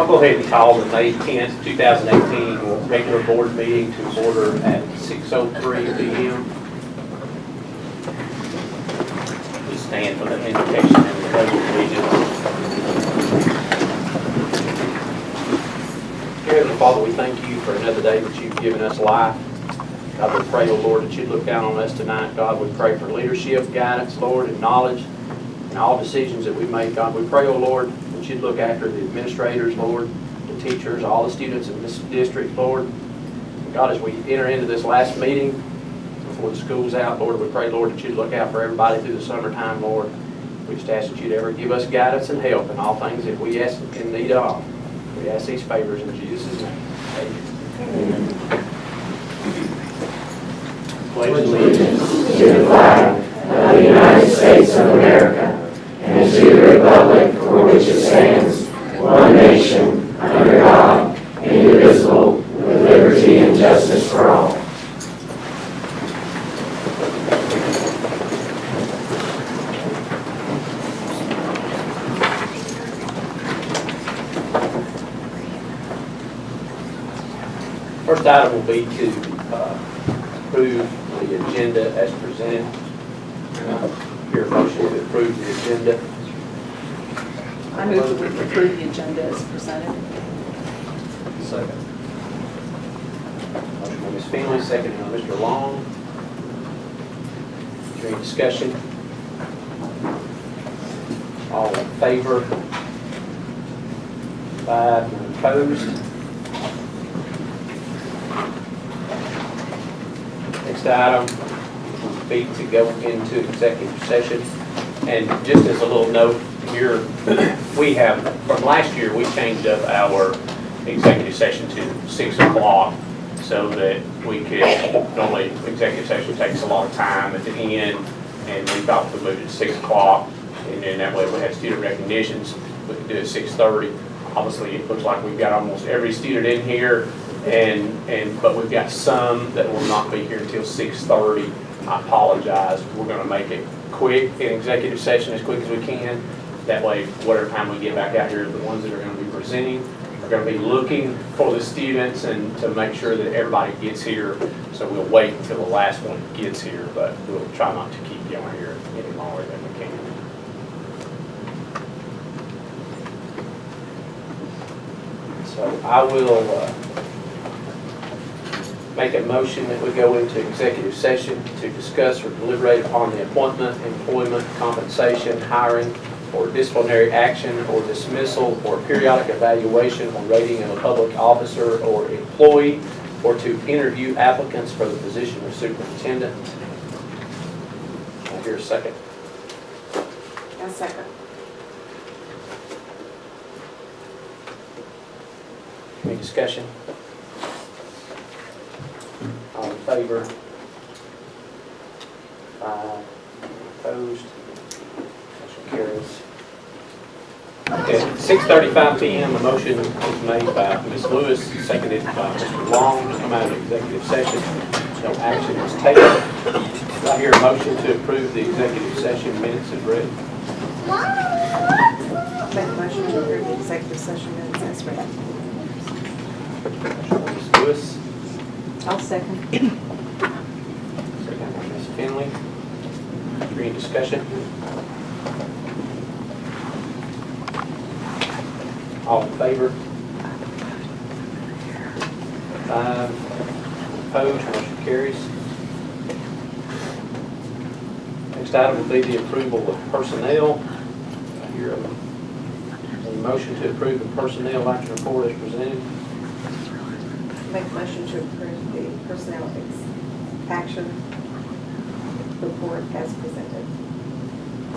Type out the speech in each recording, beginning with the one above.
I'll go ahead and call the May 10th, 2018 regular board meeting to order at 6:03 p.m. Please stand for the invocation and the pledge of allegiance. Dear Heavenly Father, we thank you for another day that you've given us life. God, we pray, oh Lord, that you'd look down on us tonight. God, we pray for leadership, guidance, Lord, and knowledge in all decisions that we make. God, we pray, oh Lord, that you'd look after the administrators, Lord, the teachers, all the students in this district, Lord. And God, as we enter into this last meeting before the school's out, Lord, we pray, Lord, that you'd look out for everybody through the summertime, Lord. We just ask that you'd ever give us guidance and help in all things that we ask in need of. We ask these favors in Jesus' name. Amen. Pledge allegiance to the flag of the United States of America and to the republic for which it stands, one nation, under God, indivisible, with liberty and justice for all. First item will be to approve the agenda as presented. Your motion to approve the agenda. I move that we approve the agenda as presented. Second. Motion by Ms. Finley, second by Mr. Long. Is there any discussion? All in favor? 5, none opposed. Next item will be to go into executive session. And just as a little note here, we have, from last year, we changed up our executive session to 6 o'clock so that we could, normally executive session takes a lot of time at the end, and we thought we moved it to 6 o'clock, and then that way we had student recognitions, we could do it at 6:30. Obviously, it looks like we've got almost every student in here, but we've got some that will not be here until 6:30. I apologize. We're going to make it quick in executive session, as quick as we can. That way, whatever time we get back out here, the ones that are going to be presenting are going to be looking for the students and to make sure that everybody gets here. So we'll wait until the last one gets here, but we'll try not to keep you on here any longer than we can. So I will make a motion that we go into executive session to discuss or deliberate upon the appointment, employment, compensation, hiring, or disciplinary action or dismissal or periodic evaluation or rating of a public officer or employee, or to interview applicants for the position of superintendent. I hear a second. A second. Any discussion? All in favor? 5 opposed? Motion carries. Okay, 6:35 p.m. a motion is made by Ms. Lewis, seconded by Mr. Long to come out of executive session. No action is taken. Do I hear a motion to approve the executive session minutes as read? Make a motion to approve the executive session minutes as read. Ms. Lewis, I'll second. second by Ms. Finley. Is there any discussion? All in favor? 5 opposed, motion carries. Next item will be the approval of personnel. I hear a motion to approve the personnel action report as presented. Make a motion to approve the personnel action report as presented.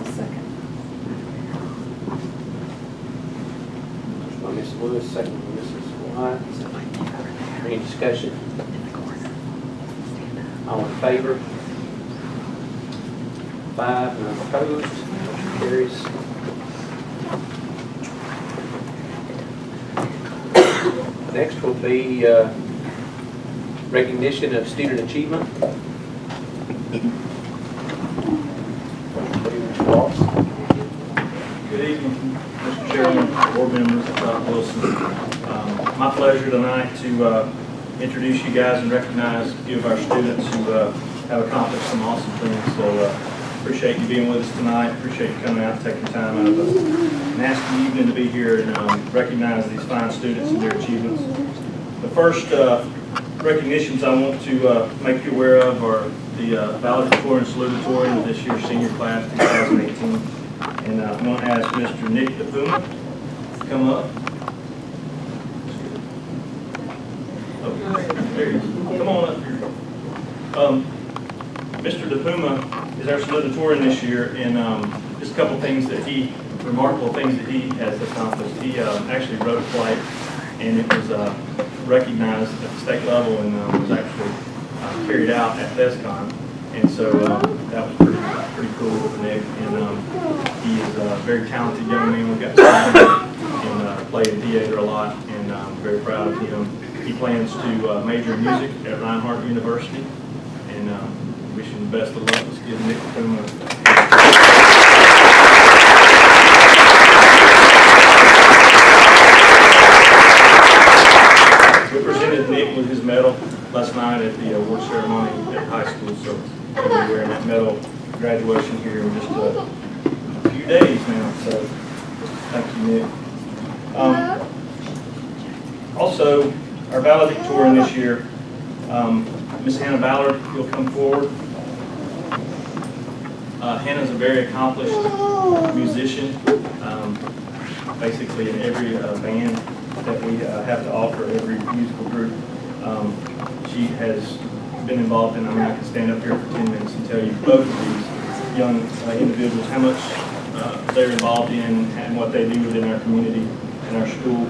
Second. Motion by Ms. Lewis, second by Mrs. White. Any discussion? All in favor? 5, none opposed, motion carries. Next will be recognition of student achievement. Good evening, Mr. Chairman, board members at Wilson. My pleasure tonight to introduce you guys and recognize a few of our students who have accomplished some awesome things. So appreciate you being with us tonight. Appreciate you coming out and taking time out of a nasty evening to be here and recognize these fine students and their achievements. The first recognitions I want to make you aware of are the Valedictorian and Salutatorian of this year's senior class 2018. And I'm going to ask Mr. Nick DePuma to come up. Oh, there he is. Come on up here. Mr. DePuma is our salutatorian this year, and just a couple things that remarkable things that he has accomplished. He actually wrote a play, and it was recognized at the state level and was actually carried out at FESCON. And so that was pretty cool with Nick. And he is a very talented young man. We've got to see him and play in theater a lot, and I'm very proud of him. He plans to major in music at Reinhardt University, and wish him the best of luck. Let's give Nick DePuma. We presented Nick with his medal last night at the award ceremony at high school, so he'll be wearing that medal graduation here in just a few days now. So thank you, Nick. Also, our valedictorian this year, Miss Hannah Ballard, you'll come forward. Hannah's a very accomplished musician, basically in every band that we have to offer, every musical group. She has been involved in. I mean, I can stand up here for 10 minutes and tell you both of these young individuals how much they're involved in and what they do within our community and our school.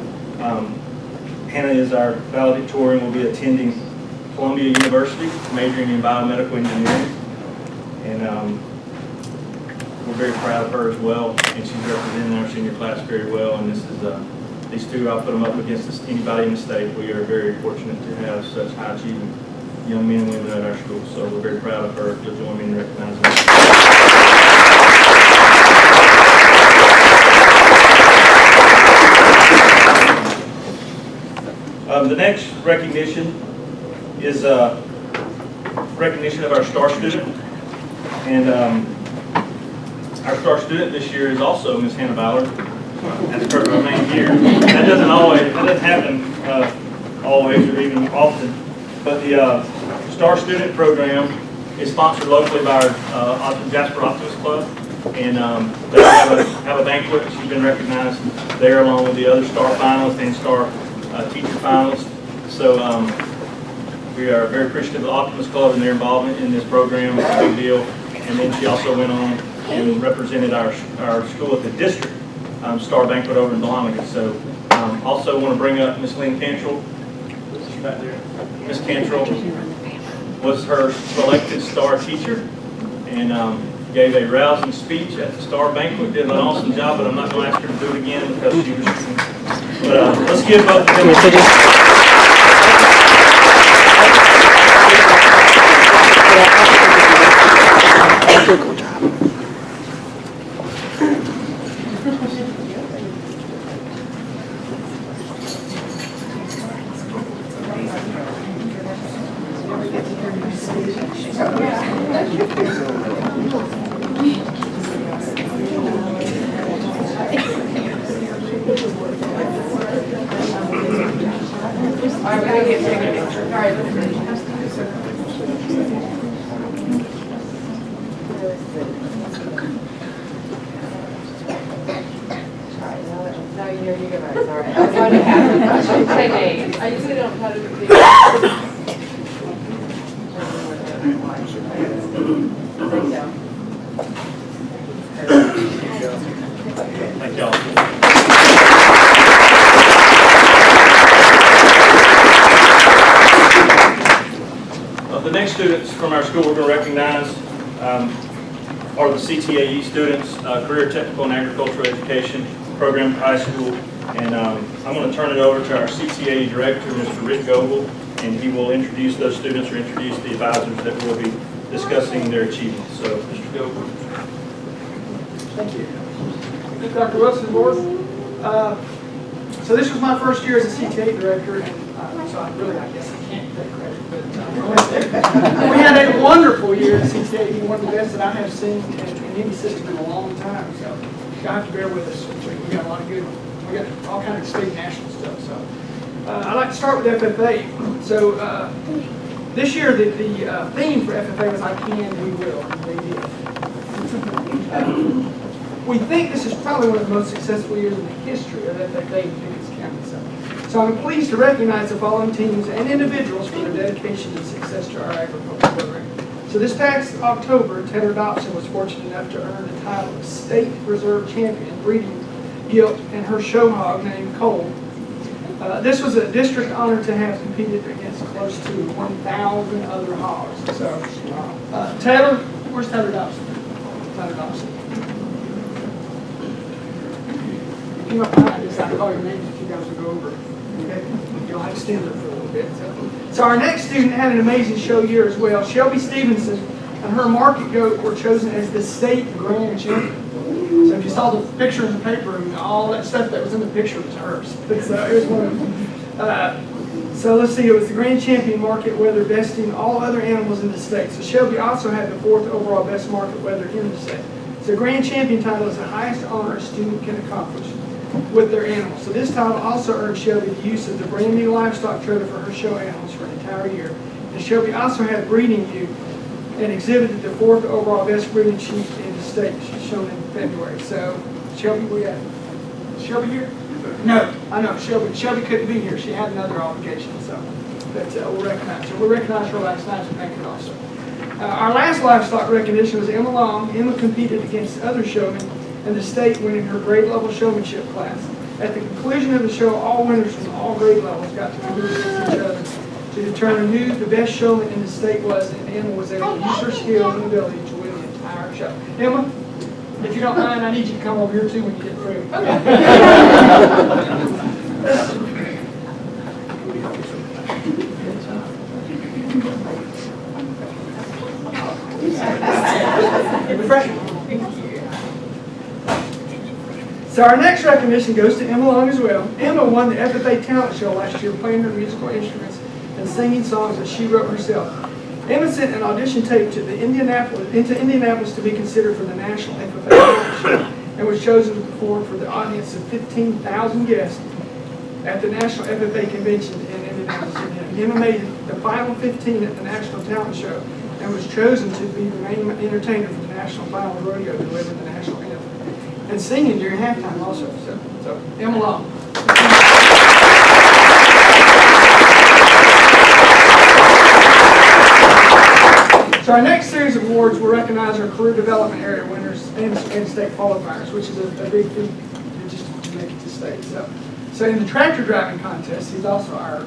Hannah is our valedictorian, will be attending Columbia University, majoring in biomedical engineering. And we're very proud of her as well, and she's representing our senior class very well. And this is these two, I'll put them up against anybody in the state. We are very fortunate to have such high achieving young men and women at our school. So we're very proud of her. If you'll join me in recognizing her. The next recognition is recognition of our star student, and our star student this year is also Miss Hannah Ballard. That's her name here. That doesn't happen always or even often, but the star student program is sponsored locally by our Jasper Optimist Club, and they have a banquet. She's been recognized there along with the other star finalists and star teacher finalists. So we are very appreciative of the Optimist Club and their involvement in this program. It's a big deal. And then she also went on and represented our school at the district star banquet over in Gilleland. So also want to bring up Miss Lynn Cantrell. She's back there. Miss Cantrell was her selected star teacher and gave a rousing speech at the star banquet. Did an awesome job, but I'm not going to ask her to do it again because she was shooting. But let's give both of them a Good job. I usually don't try to repeat. Thank y'all. The next students from our school we're going to recognize are the CTAE students, Career Technical and Agricultural Education Program at high school. And I'm going to turn it over to our CTAE director, Mr. Rick Goebel, and he will introduce those students or introduce the advisors that will be discussing their achievements. So, Mr. Goebel. Thank you. Dr. Wilson, Board. So this was my first year as a CTAE director, and so I guess I can't take credit, but we had a wonderful year at CTAE, one of the best that I have seen in any system in a long time. So you have to bear with us. We got a lot of good, we got all kinds of state and national stuff. So I'd like to start with FFA. So this year the theme for FFA was "I Can, We Will." And they did. We think this is probably one of the most successful years in the history of FFA in Pickens County. So I'm pleased to recognize the following teams and individuals for their dedication and success to our agriculture program. So this past October, Taylor Dobson was fortunate enough to earn the title of State Reserve Champion breeding gilt and her show hog named Cole. This was a district honor to have competed against close to 1,000 other hogs. So Taylor, where's Taylor Dobson? Taylor Dobson. If you don't mind, I just have to call your names if you guys will go over. Okay? You'll have to stand there for a little bit. So our next student had an amazing show year as well. Shelby Stevenson and her market goat were chosen as the state grand champion. So if you saw the picture in the paper, and all that stuff that was in the picture was hers. So it was one of them. So let's see, it was the grand champion market weather besting all other animals in the state. So Shelby also had the 4th overall best market weather in the state. So grand champion title is the highest honor a student can accomplish with their animals. So this title also earned Shelby the use of the brand new livestock trailer for her show animals for an entire year. And Shelby also had breeding view and exhibited the 4th overall best breeding sheep in the state. She's shown in February. So Shelby, we have Shelby here? No, I know Shelby couldn't be here. She had another obligation. So we'll recognize her. We'll recognize her last night and thank her also. Our last livestock recognition was Emma Long. Emma competed against other showmen in the state, winning her grade level showmanship class. At the conclusion of the show, all winners from all grade levels got to compete against each other to determine who the best showman in the state was, and Emma was able to use her skills and ability to win the entire show. Emma, if you don't mind, I need you to come over here too when you get through. So our next recognition goes to Emma Long as well. Emma won the FFA talent show last year playing her musical instruments and singing songs that she wrote herself. Emma sent an audition tape to Indianapolis to be considered for the National FFA talent show and was chosen to perform for the audience of 15,000 guests at the National FFA convention in Indianapolis. Emma made the final 15 at the National Talent Show and was chosen to be the main entertainer for the National Final Rodeo to deliver the national anthem. And singing during halftime also. So Emma Long. So our next series of awards will recognize our career development area winners and state qualifiers, which is a big feat just to make it to state. So in the tractor driving contest, he's also our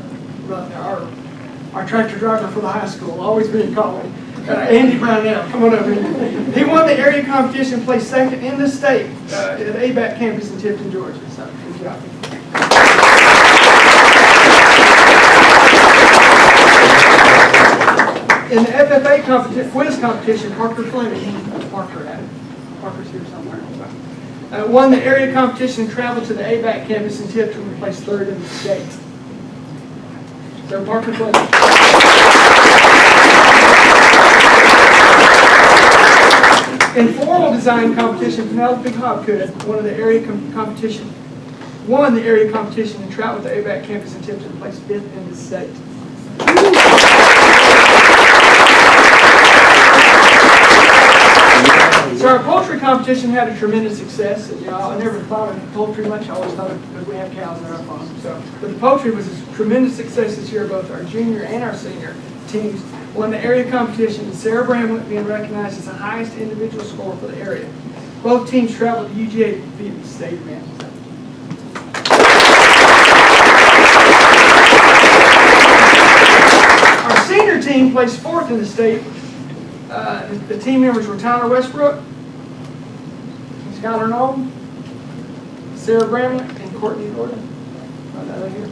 tractor driver for the high school, always being called. Andy Brownell, come on over here. He won the area competition and placed second in the state at ABAC campus in Tifton, Georgia. So good job. In the FFA quiz competition, Parker Fleming, Parker's here somewhere, won the area competition and traveled to the ABAC campus in Tifton and placed third in the state. So Parker Fleming. In formal design competition, Penelope Hopgood won the area competition and traveled to the ABAC campus in Tifton and placed 5th in the state. So our poultry competition had a tremendous success. I never thought of poultry much. I always thought of because we have cows in our farm. But the poultry was a tremendous success this year. Both our junior and our senior teams won the area competition, and Sarah Bramlett being recognized as the highest individual score for the area. Both teams traveled to UGA to compete in the state event. Our senior team placed 4th in the state. The team members were Tyler Westbrook, Skylar Knowlton, Sarah Bramlett, and Courtney Gordon. Right here.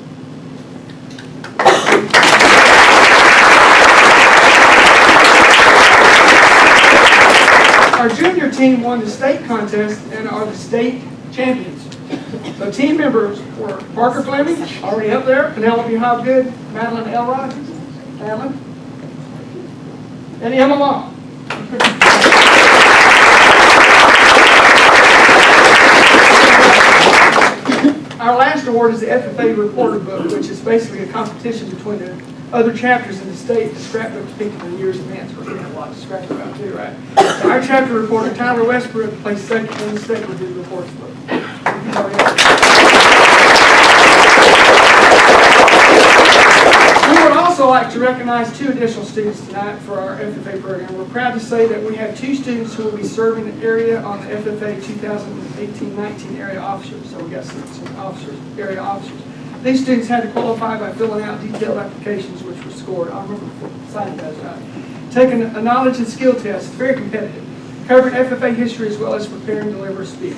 Our junior team won the state contest and are the state champions. So team members were Parker Fleming, already up there, Penelope Hobgood, Madeline Elrod, Madeline, and Emma Long. Our last award is the FFA Reporter Book, which is basically a competition between the other chapters in the state. The scrapbooks picked in years advance, because we have a lot to scrap about too, right? So our chapter reporter, Tyler Westbrook, placed second in the state with his reports book. We would also like to recognize 2 additional students tonight for our FFA program. We're proud to say that we have 2 students who will be serving the area on the FFA 2018-19 area officers. So we got some officers, area officers. These students had to qualify by filling out detailed applications, which were scored. I remember signing those out. Taking a knowledge and skill test, very competitive. Covering FFA history as well as preparing and deliver a speech.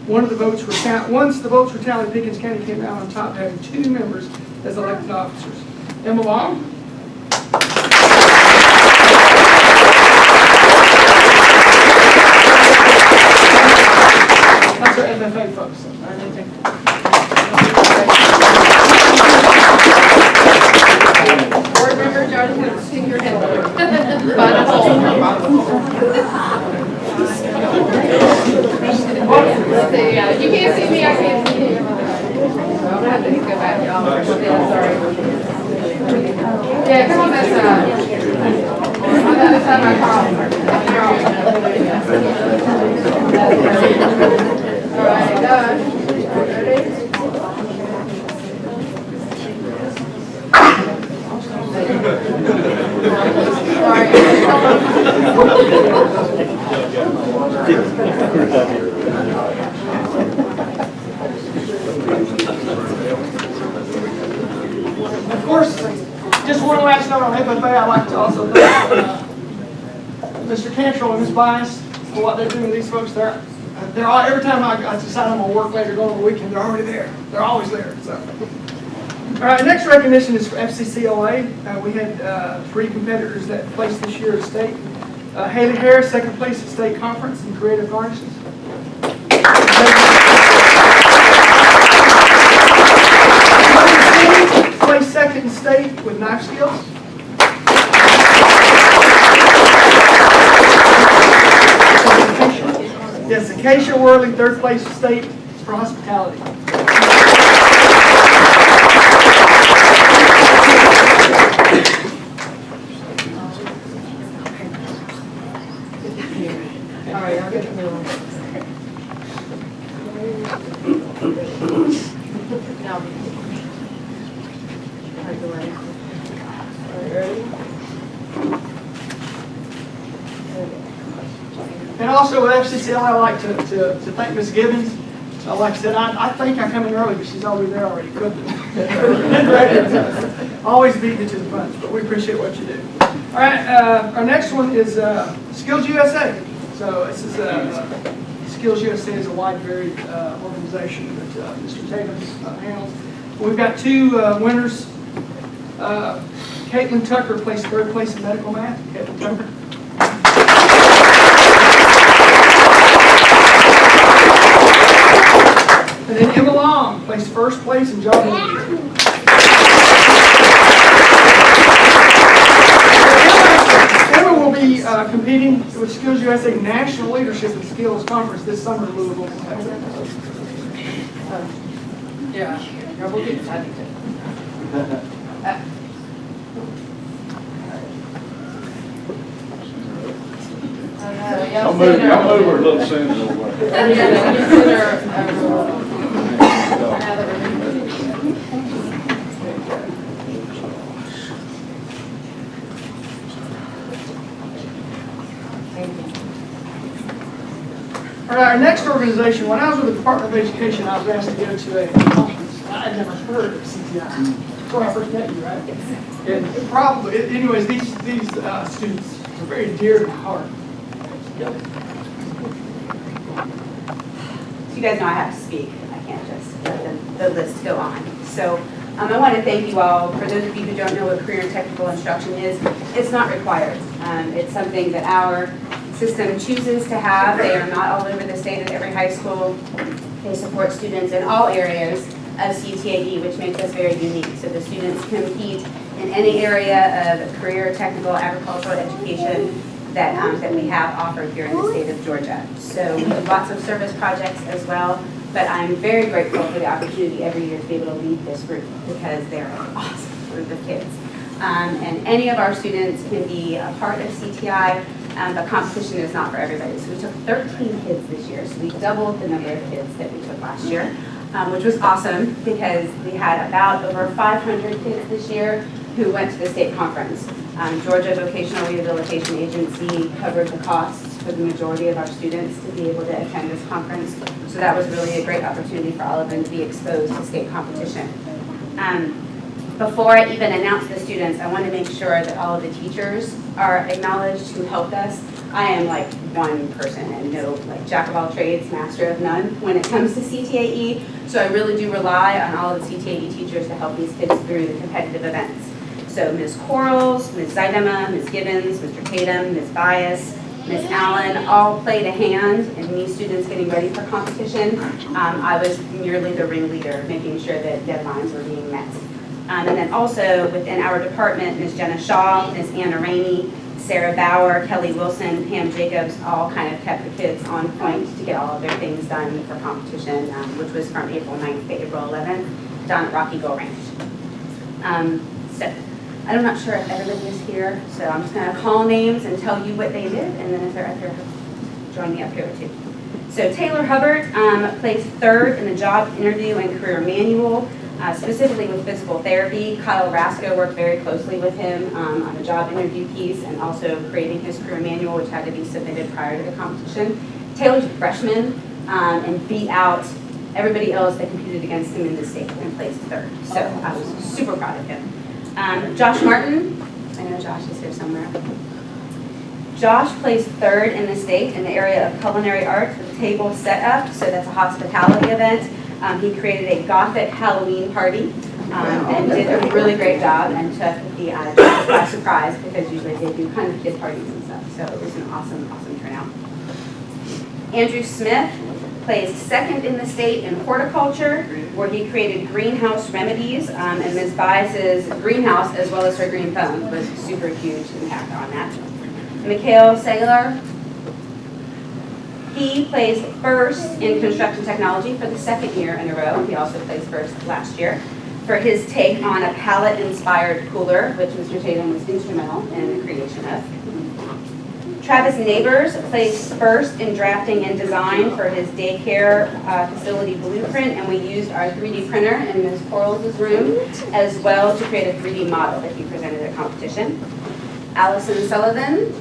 Once the votes were tallied, Pickens County came out on top, having 2 members as elected officers. Emma Long. That's our FFA folks. Board member Jonathan, stick your head over. You can't see me, I can't see you. I'm gonna have to go back, y'all. Yeah, sorry. Yeah, come on that side. On the other side of my car. All right, done. Ready? Of course, just one last note on FFA. I'd like to also thank Mr. Cantrell and Ms. Bias for what they're doing with these folks. They're all, every time I decide I'm going to work later, go on the weekend, they're already there. They're always there. So. All right, next recognition is for FCCLA. We had 3 competitors that placed this year at state. Haley Harris, 2nd place at state conference in creative garnishes. Placed 2nd in state with knife skills. Yes, Acacia Worley, 3rd place at state for hospitality. All right, I'll get the middle one. Now, are you ready? Are you ready? And also with FCCLA, I'd like to thank Ms. Gibbons. Like I said, I think I come in early, but she's already there already cooking. Always beating it to the punch, but we appreciate what you do. All right, our next one is Skills USA. So this is Skills USA is a wide, varied organization that Mr. Tatum handles. We've got 2 winners. Caitlin Tucker placed 3rd place in medical math. Caitlin Tucker. And then Emma Long placed 1st place in job interview. Emma will be competing with Skills USA National Leadership and Skills Conference this summer in Louisville. Yeah, we'll get excited. Y'all move over a little sooner. All right, our next organization, when I was with the Department of Education, I was asked to go to a conference. I had never heard of CTAE. That's where I first met you, right? And probably, anyways, these students are very dear to my heart. So you guys know I have to speak. I can't just let the list go on. So I want to thank you all. For those of you who don't know what career and technical instruction is, it's not required. It's something that our system chooses to have. They are not all over the state at every high school. They support students in all areas. of CTAE, which makes us very unique. So the students compete in any area of career, technical, agricultural education that we have offered here in the state of Georgia. So we do lots of service projects as well, but I'm very grateful for the opportunity every year to be able to lead this group because they're an awesome group of kids. And any of our students can be a part of CTI, but competition is not for everybody. So we took 13 kids this year, so we doubled the number of kids that we took last year, which was awesome because we had about over 500 kids this year who went to the state conference. Georgia Vocational Rehabilitation Agency covered the costs for the majority of our students to be able to attend this conference. So that was really a great opportunity for all of them to be exposed to state competition. Before I even announce the students, I want to make sure that all of the teachers are acknowledged who helped us. I am like one person and no like jack of all trades, master of none when it comes to CTAE. So I really do rely on all of the CTAE teachers to help these kids through the competitive events. So Ms. Quarles, Ms. Zeidema, Ms. Gibbons, Mr. Tatum, Ms. Bias, Ms. Allen all played a hand in these students getting ready for competition. I was merely the ringleader, making sure that deadlines were being met. And then also within our department, Ms. Jenna Shaw, Ms. Anna Rainey, Sarah Bauer, Kelly Wilson, Pam Jacobs, all kind of kept the kids on point to get all of their things done for competition, which was from April 9th to April 11th, down at Rocky Gull Ranch. So I'm not sure if everybody is here, so I'm just going to call names and tell you what they did, and then if they're up here, join me up here too. So Taylor Hubbard placed 3rd in the job interview and career manual, specifically with physical therapy. Kyle Rasco worked very closely with him on the job interview piece and also creating his career manual, which had to be submitted prior to the competition. Taylor's a freshman and beat out everybody else that competed against him in the state and placed 3rd. So I was super proud of him. Josh Martin, I know Josh is here somewhere. Josh placed 3rd in the state in the area of culinary arts with table setup, so that's a hospitality event. He created a Gothic Halloween party and did a really great job and took the judges by surprise because usually they do kind of kid parties and stuff. So it was an awesome, awesome turnout. Andrew Smith placed 2nd in the state in horticulture, where he created greenhouse remedies, and Ms. Bias's greenhouse, as well as her green thumb, was super huge impact on that. Mikhail Saylor, he placed 1st in construction technology for the 2nd year in a row. He also placed 1st last year for his take on a pallet-inspired cooler, which Mr. Tatum was instrumental in the creation of. Travis Neighbors placed 1st in drafting and design for his daycare facility blueprint, and we used our 3D printer in Ms. Quarles' room as well to create a 3D model that he presented at competition. Allison Sullivan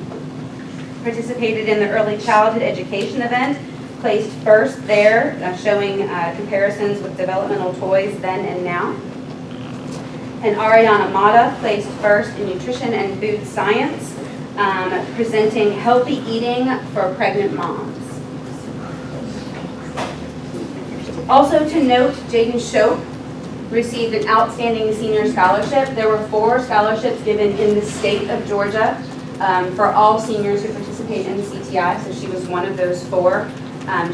participated in the early childhood education event, placed 1st there, showing comparisons with developmental toys then and now. And Ariana Mata placed 1st in nutrition and food science, presenting healthy eating for pregnant moms. Also to note, Jaden Shope received an outstanding senior scholarship. There were 4 scholarships given in the state of Georgia for all seniors who participate in CTI, so she was one of those 4.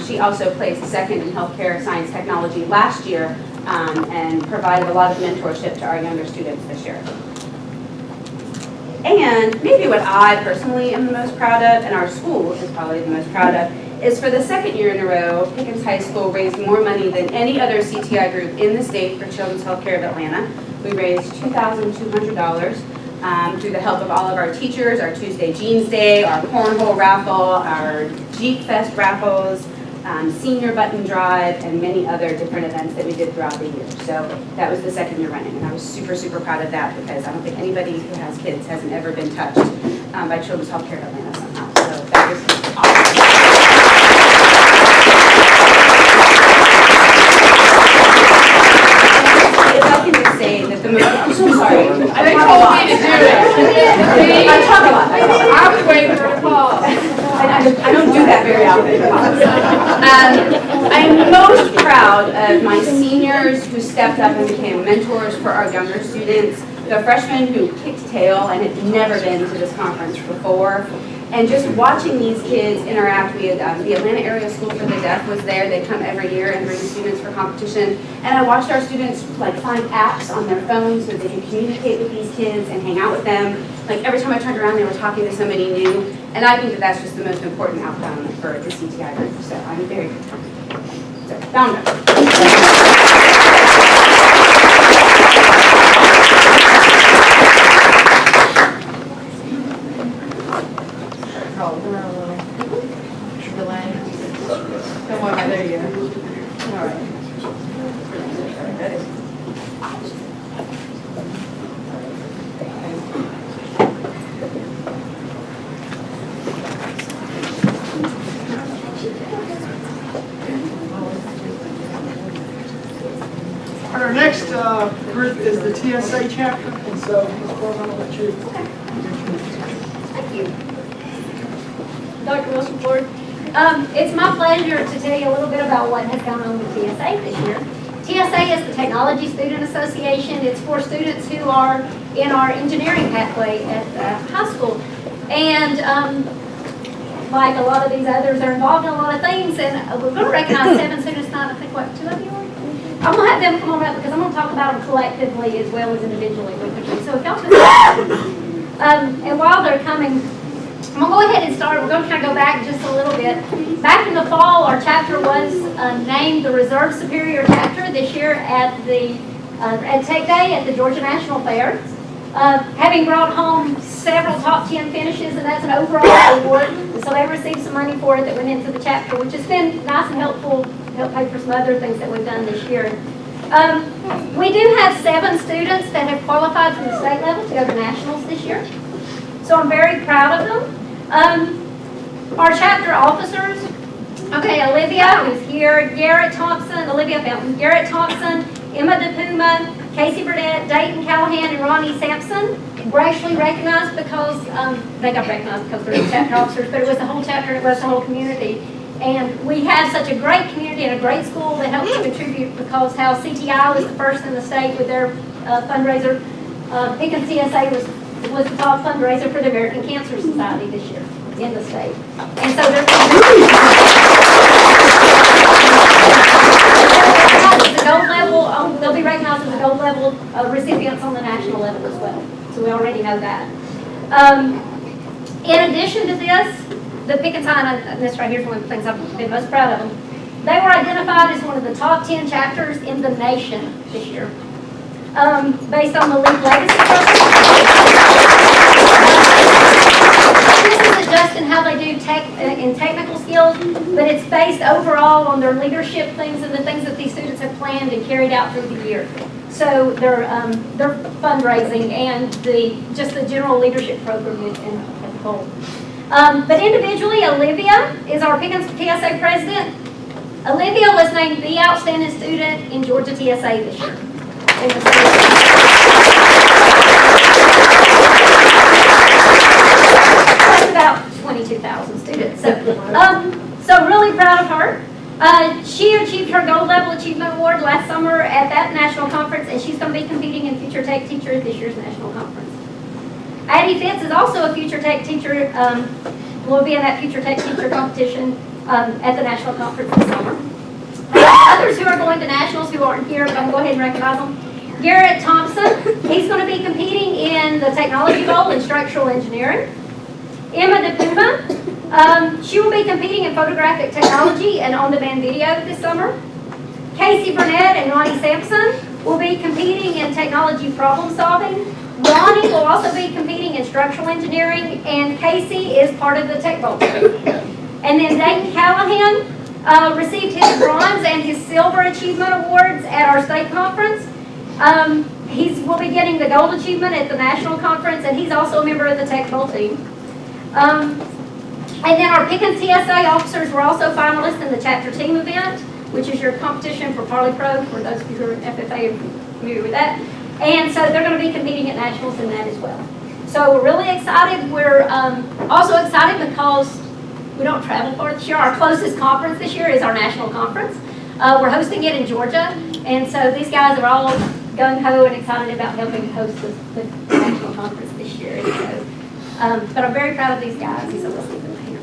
She also placed 2nd in healthcare science technology last year and provided a lot of mentorship to our younger students this year. And maybe what I personally am the most proud of, and our school is probably the most proud of, is for the 2nd year in a row, Pickens High School raised more money than any other CTI group in the state for Children's Healthcare of Atlanta. We raised $2,200 through the help of all of our teachers, our Tuesday Jeans Day, our Cornhole Raffle, our Jeep Fest raffles, senior button drive, and many other different events that we did throughout the year. So that was the 2nd year running, and I was super, super proud of that because I don't think anybody who has kids hasn't ever been touched by Children's Healthcare of Atlanta somehow. So that was awesome. If I can just say that the most, I'm so sorry. They told me to do it. I talk a lot. I was waiting for a call. I don't do that very often. I'm most proud of my seniors who stepped up and became mentors for our younger students, the freshmen who kicked tail and had never been to this conference before, And just watching these kids interact, we had the Atlanta Area School for the Deaf was there. They come every year and bring students for competition. And I watched our students like find apps on their phones so they can communicate with these kids and hang out with them. Like every time I turned around, they were talking to somebody new. And I think that that's just the most important outcome for the CTAE group. So I'm very so, found it. Come on, there you go. All right. Our next group is the TSA chapter, and so Ms. Clark, I'm going to let you. Thank you. Dr. Wilson Ford. It's my pleasure to tell you a little bit about what has gone on with TSA this year. TSA is the Technology Student Association. It's for students who are in our engineering pathway at high school. And like a lot of these others, they're involved in a lot of things. And we're going to recognize 7 students tonight. I think, what, 2 of you are? I'm going to have them come on up because I'm going to talk about them collectively as well as individually with you. So if y'all could, and while they're coming, I'm going to go ahead and start. We're going to kind of go back just a little bit. Back in the fall, our chapter was named the Reserve Superior Chapter this year at the Tech Day at the Georgia National Fair. Having brought home several top 10 finishes, and that's an overall award. And so they received some money for it that went into the chapter, which has been nice and helpful to help pay for some other things that we've done this year. We do have 7 students that have qualified from the state level to go to nationals this year. So I'm very proud of them. Our chapter officers, okay, Olivia, who's here, Garrett Thompson, Olivia Fountain, Garrett Thompson, Emma DePuma, Casey Burnett, Dayton Callahan, and Ronnie Sampson were actually recognized because, they got recognized because they're the chapter officers, but it was the whole chapter, it was the whole community. And we have such a great community and a great school that helps to contribute because how CTAE was the first in the state with their fundraiser. Pickens TSA was the top fundraiser for the American Cancer Society this year in the state. And so they're the gold level, they'll be recognized as the gold level recipients on the national level as well. So we already know that. In addition to this, the Pickens and this right here is one of the things I've been most proud of them. They were identified as one of the top 10 chapters in the nation this year. Based on the Leap Legacy program. This isn't just in how they do in technical skills, but it's based overall on their leadership things and the things that these students have planned and carried out through the year. So their fundraising and just the general leadership program as a whole. But individually, Olivia is our Pickens TSA president. Olivia was named the outstanding student in Georgia TSA this year. That's about 22,000 students. So really proud of her. She achieved her gold level achievement award last summer at that national conference, and she's going to be competing in Future Tech Teacher at this year's national conference. Addie Fitz is also a Future Tech Teacher. Will be in that Future Tech Teacher competition at the national conference this summer. Others who are going to nationals who aren't here, but I'm going to go ahead and recognize them. Garrett Thompson, he's going to be competing in the Technology Bowl in Structural Engineering. Emma DePuma, she will be competing in Photographic Technology and On-Demand Video this summer. Casey Burnett and Ronnie Sampson will be competing in Technology Problem Solving. Ronnie will also be competing in Structural Engineering, and Casey is part of the Tech Bowl team. And then Dayton Callahan received his bronze and his silver achievement awards at our state conference. He will be getting the gold achievement at the national conference, and he's also a member of the Tech Bowl team. And then our Pickens TSA officers were also finalists in the chapter team event, which is your competition for Parley Pro, for those of you who are FFA are familiar with that. And so they're going to be competing at nationals in that as well. So we're really excited. We're also excited because we don't travel far this year. Our closest conference this year is our national conference. We're hosting it in Georgia, and so these guys are all gung-ho and excited about helping host the national conference this year. And so But I'm very proud of these guys, so let's give them a hand.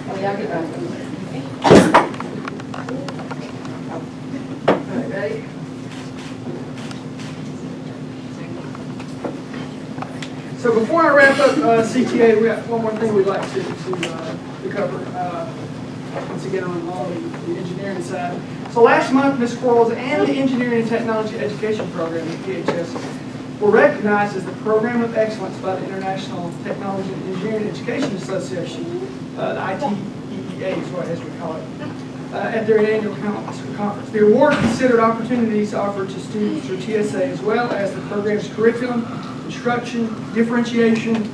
Oh, y'all get back. All right, ready? So before I wrap up CTA, we have one more thing we'd like to cover. Once again on the engineering side. So last month, Ms. Quarles and the Engineering and Technology Education Program, the PHS, were recognized as the Program of Excellence by the International Technology and Engineering Education Association, the ITEA is what as we call it, at their annual conference. The award considered opportunities offered to students through TSA as well as the program's curriculum, instruction, differentiation,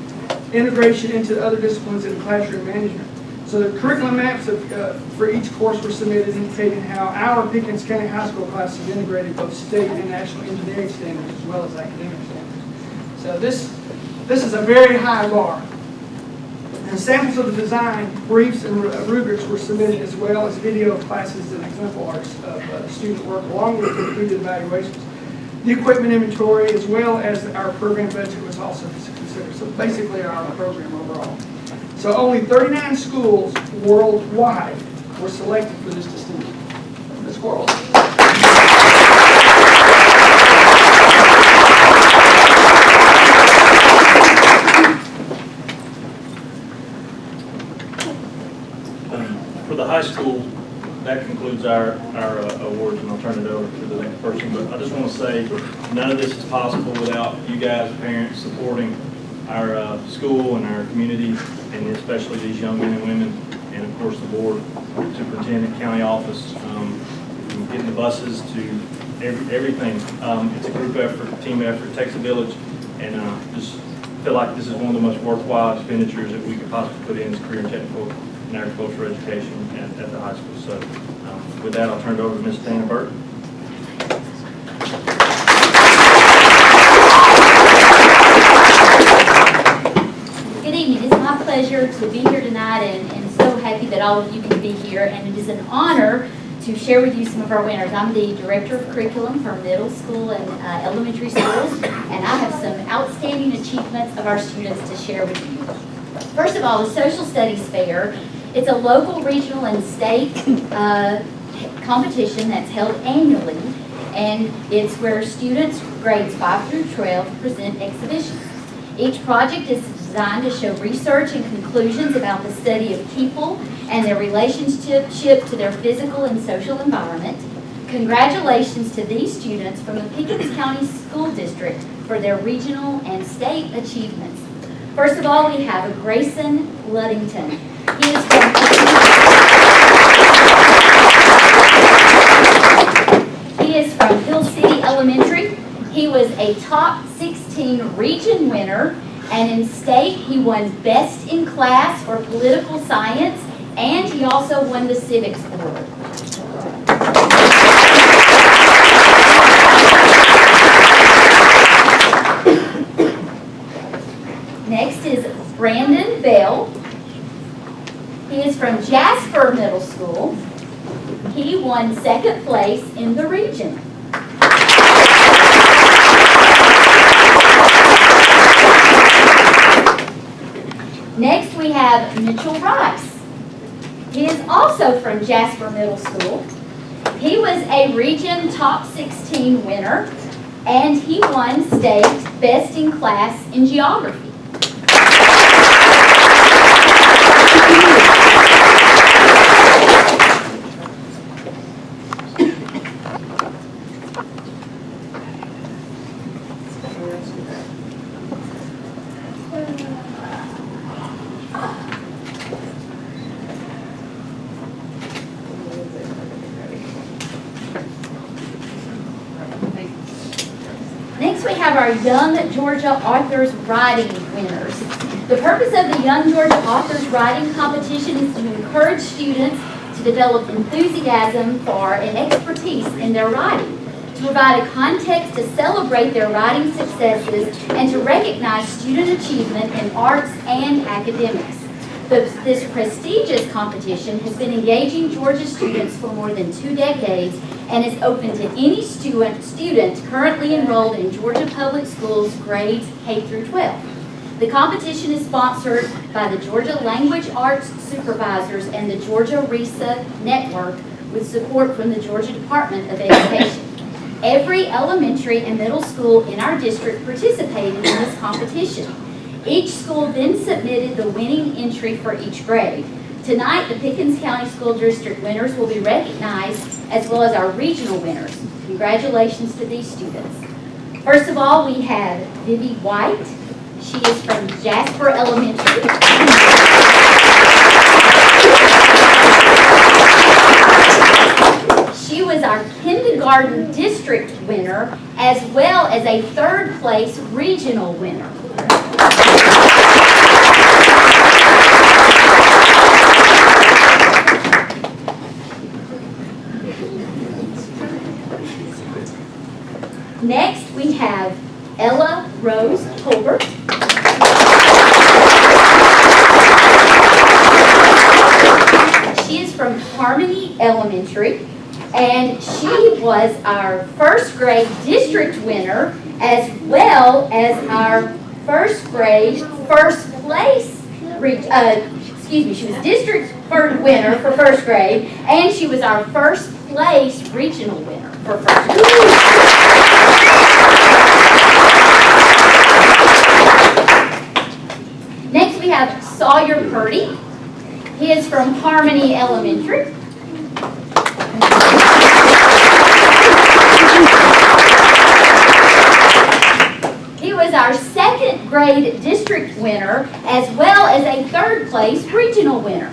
integration into other disciplines and classroom management. So the curriculum maps for each course were submitted indicating how our Pickens County High School classes integrated both state and national engineering standards as well as academic standards. So this is a very high bar. And samples of the design, briefs, and rubrics were submitted as well as video of classes and exemplars of student work along with completed evaluations. The equipment inventory as well as our program budget was also considered. So basically our program overall. So only 39 schools worldwide were selected for this distinction. Ms. Quarles. For the high school, that concludes our awards, and I'll turn it over to the next person. But I just want to say, none of this is possible without you guys, parents, supporting our school and our community, and especially these young men and women, and of course the board, superintendent, county office, getting the buses to everything. It's a group effort, team effort, it takes a village, and just feel like this is one of the most worthwhile expenditures that we could possibly put in as career and technical and agricultural education at the high school. So with that, I'll turn it over to Ms. Dana Burton. Good evening. It's my pleasure to be here tonight and so happy that all of you can be here. And it is an honor to share with you some of our winners. I'm the Director of Curriculum for middle school and elementary schools, and I have some outstanding achievements of our students to share with you. First of all, the Social Studies Fair. It's a local, regional, and state competition that's held annually, and it's where students grades 5 through 12 present exhibitions. Each project is designed to show research and conclusions about the study of people and their relationship to their physical and social environment. Congratulations to these students from the Pickens County School District for their regional and state achievements. First of all, we have Grayson Ludington. He is from Hill City Elementary. He was a top 16 region winner, and in state he won best in class for political science, and he also won the civics award. Next is Brandon Bell. He is from Jasper Middle School. He won second place in the region. Next we have Mitchell Rice. He is also from Jasper Middle School. He was a region top 16 winner, and he won state best in class in geography. Next we have our Young Georgia Authors Writing winners. The purpose of the Young Georgia Authors Writing Competition is to encourage students to develop enthusiasm for and expertise in their writing, to provide a context to celebrate their writing successes, and to recognize student achievement in arts and academics. This prestigious competition has been engaging Georgia students for more than 2 decades and is open to any student currently enrolled in Georgia Public Schools grades K through 12. The competition is sponsored by the Georgia Language Arts Supervisors and the Georgia RESA Network with support from the Georgia Department of Education. Every elementary and middle school in our district participated in this competition. Each school then submitted the winning entry for each grade. Tonight, the Pickens County School District winners will be recognized, as well as our regional winners. Congratulations to these students. First of all, we have Vivi White. She is from Jasper Elementary. She was our kindergarten district winner, as well as a 3rd place regional winner. Next, we have Ella Rose Tolbert. She is from Harmony Elementary, and she was our 1st grade district winner, as well as our 1st grade first place, she was district winner for 1st grade, and she was our 1st place regional winner for 1st grade. Next we have Sawyer Purdy. He is from Harmony Elementary. He was our 2nd grade district winner, as well as a 3rd place regional winner.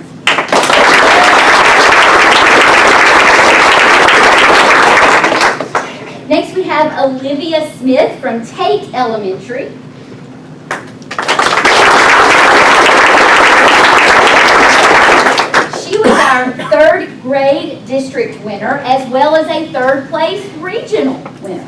Next we have Olivia Smith from Tate Elementary. She was our 3rd grade district winner, as well as a 3rd place regional winner.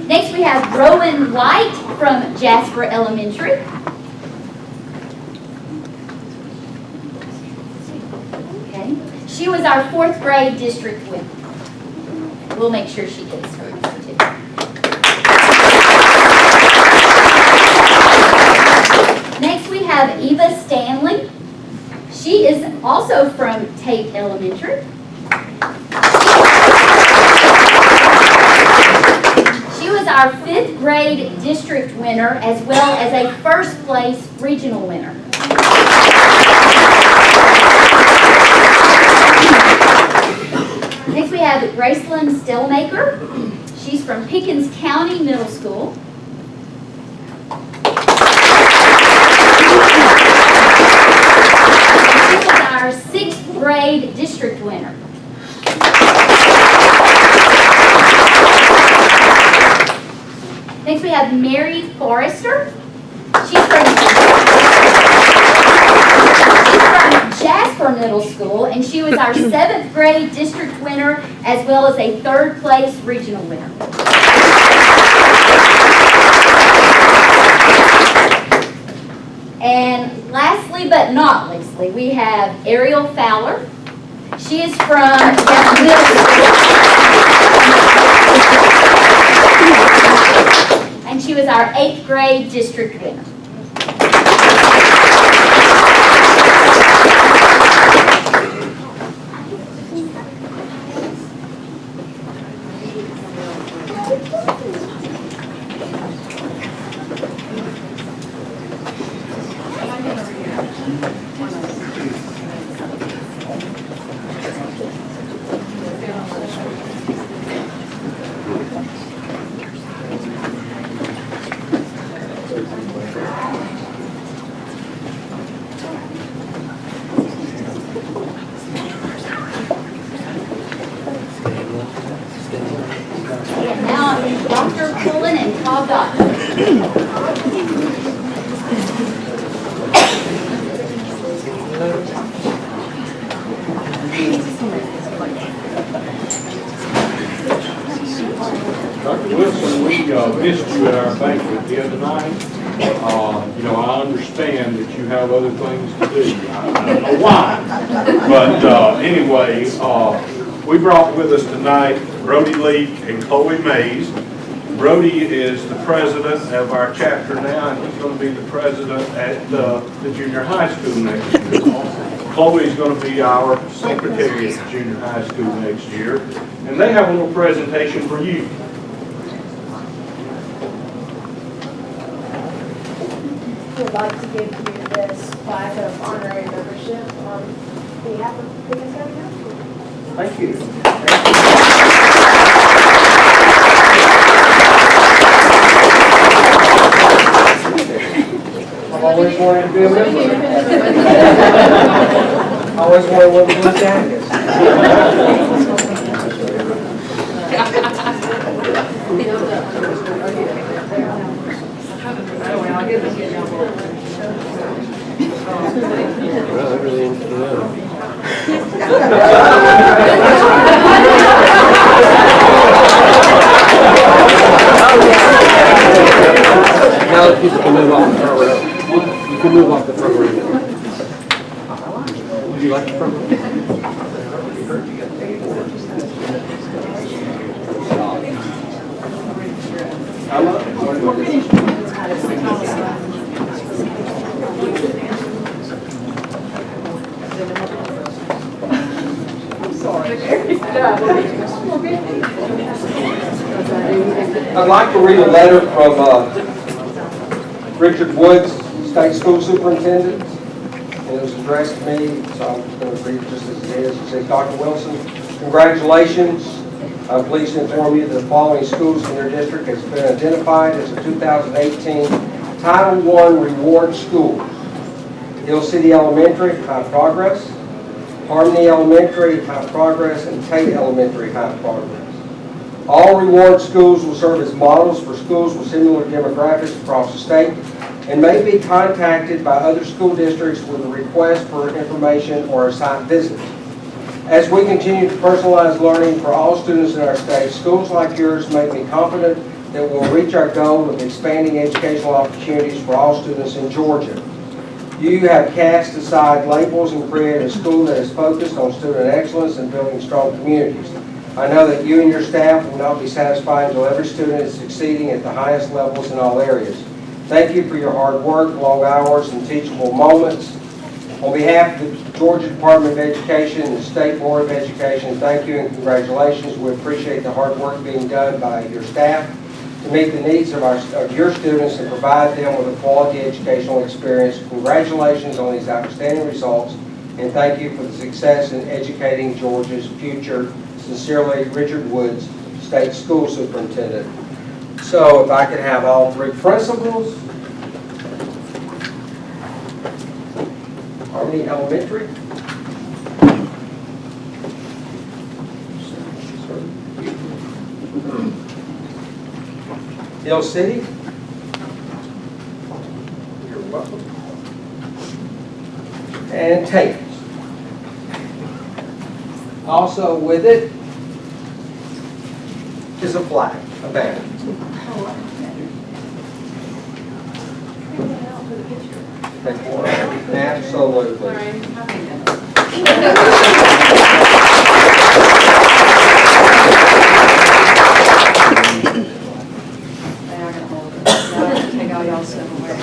Next we have Rowan White from Jasper Elementary. Okay. She was our 4th grade district winner. We'll make sure she gets her certificate. Next we have Eva Stanley. She is also from Tate Elementary. She was our 5th grade district winner, as well as a 1st place regional winner. Next we have Graceland Stellmaker. She's from Pickens County Middle School. She was our 6th grade district winner. Next we have Mary Forrester. She's from Jasper Middle School, and she was our 7th grade district winner, as well as a 3rd place regional winner. And lastly but not leastly, we have Ariel Fowler. She is from Jasper Middle School, and she was our 8th grade district winner. missed you at our banquet the other night. You know, I understand that you have other things to do. I don't know why. But anyway, we brought with us tonight Brody Leak and Chloe Mays. Brody is the president of our chapter now, and he's going to be the president at the junior high school next year. Chloe is going to be our secretary at the junior high school next year. And they have a little presentation for you. Would like to give you this plaque of honorary membership on behalf of Pickens County Council. Thank you. I've always wanted to be a member. I always wanted one of those jackets. Now that people can move off the front row. You can move off the front row. Would you like the front row? I'd like to read a letter from Richard Woods, State School Superintendent, and it was addressed to me, so I'm just going to read it just as it is. It says, Dr. Wilson, congratulations. I'm pleased to inform you that the following schools in your district has been identified as a 2018 Title I Reward Schools. Hill City Elementary, High Progress. Harmony Elementary, High Progress, and Tate Elementary, High Progress. All reward schools will serve as models for schools with similar demographics across the state and may be contacted by other school districts with a request for information or a site visit. As we continue to personalize learning for all students in our state, schools like yours make me confident that we'll reach our goal of expanding educational opportunities for all students in Georgia. You have cast aside labels and created a school that is focused on student excellence and building strong communities. I know that you and your staff will not be satisfied until every student is succeeding at the highest levels in all areas. Thank you for your hard work, long hours, and teachable moments. On behalf of the Georgia Department of Education and the State Board of Education, thank you and congratulations. We appreciate the hard work being done by your staff to meet the needs of your students and provide them with a quality educational experience. Congratulations on these outstanding results, and thank you for the success in educating Georgia's future. Sincerely, Richard Woods, State School Superintendent. So if I could have all three principals. Harmony Elementary. Hill City. You're welcome. And Tate. Also with it is a flag, a banner. Take one. Absolutely. Take all y'all stuff away.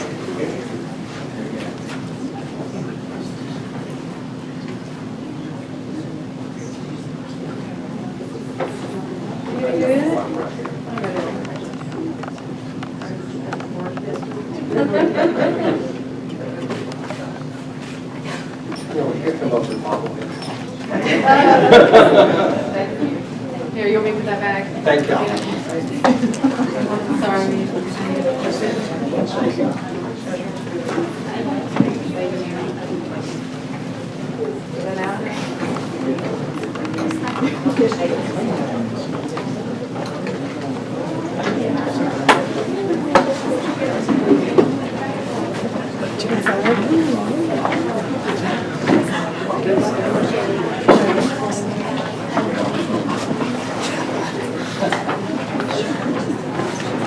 Here, you want me to put that back? Thank you. Sorry.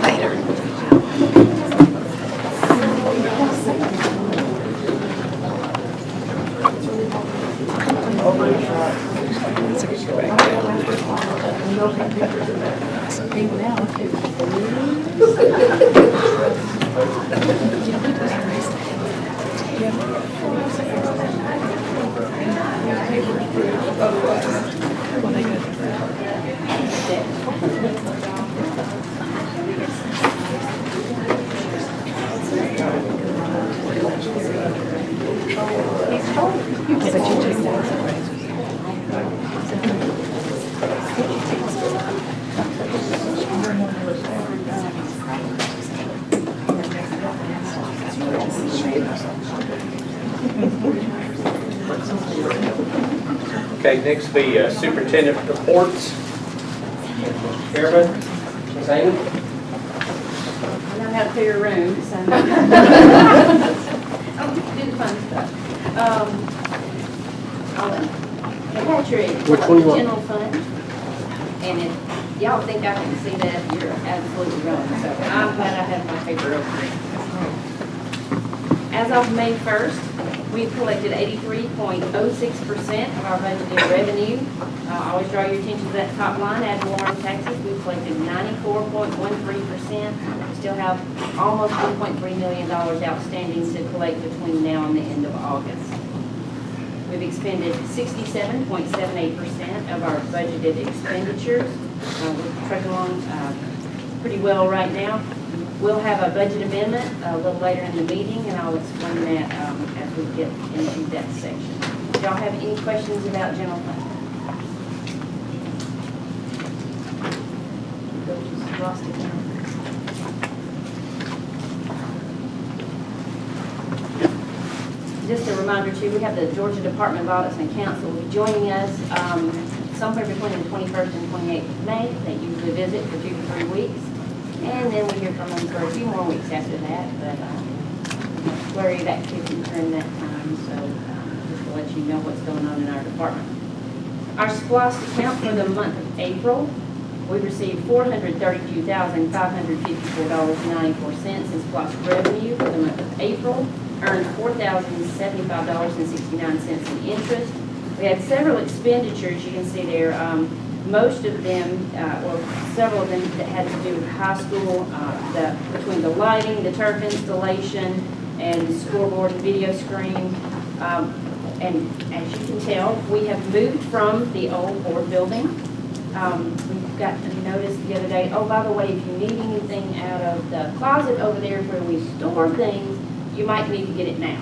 Thank Okay, next be Superintendent Reports. Mr. Chairman, Ms. Amy? I know how to clear a room, so. Oh, do the fun stuff. Patrick. Which one you want? General fund. And if y'all think I can see that, you're absolutely wrong. So I'm glad I have my paper open. As of May 1st, we've collected 83.06% of our budgeted revenue. I always draw your attention to that top line, ad valorem taxes. We've collected 94.13%. We still have almost $1.3 million outstanding to collect between now and the end of August. We've expended 67.78% of our budgeted expenditures. We're trucking along pretty well right now. We'll have a budget amendment a little later in the meeting, and I'll explain that as we get into that section. Do y'all have any questions about general fund? Lost it now. Just a reminder too, we have the Georgia Department of Audits and Accounts will be joining us somewhere between the 21st and 28th of May. They usually visit for 2 to 3 weeks. And then we hear from them for a few more weeks after that, but flurry of activity during that time, so just to let you know what's going on in our department. Our SPLOST account for the month of April, we received $432,554.94 in SPLOST revenue for the month of April, earned $4,075.69 in interest. We had several expenditures, you can see there. Most of them, or several of them that had to do with high school, between the lighting, the turf installation, and the scoreboard and video screen. And as you can tell, we have moved from the old board building. We got a notice the other day, oh, by the way, if you need anything out of the closet over there where we store things, you might need to get it now.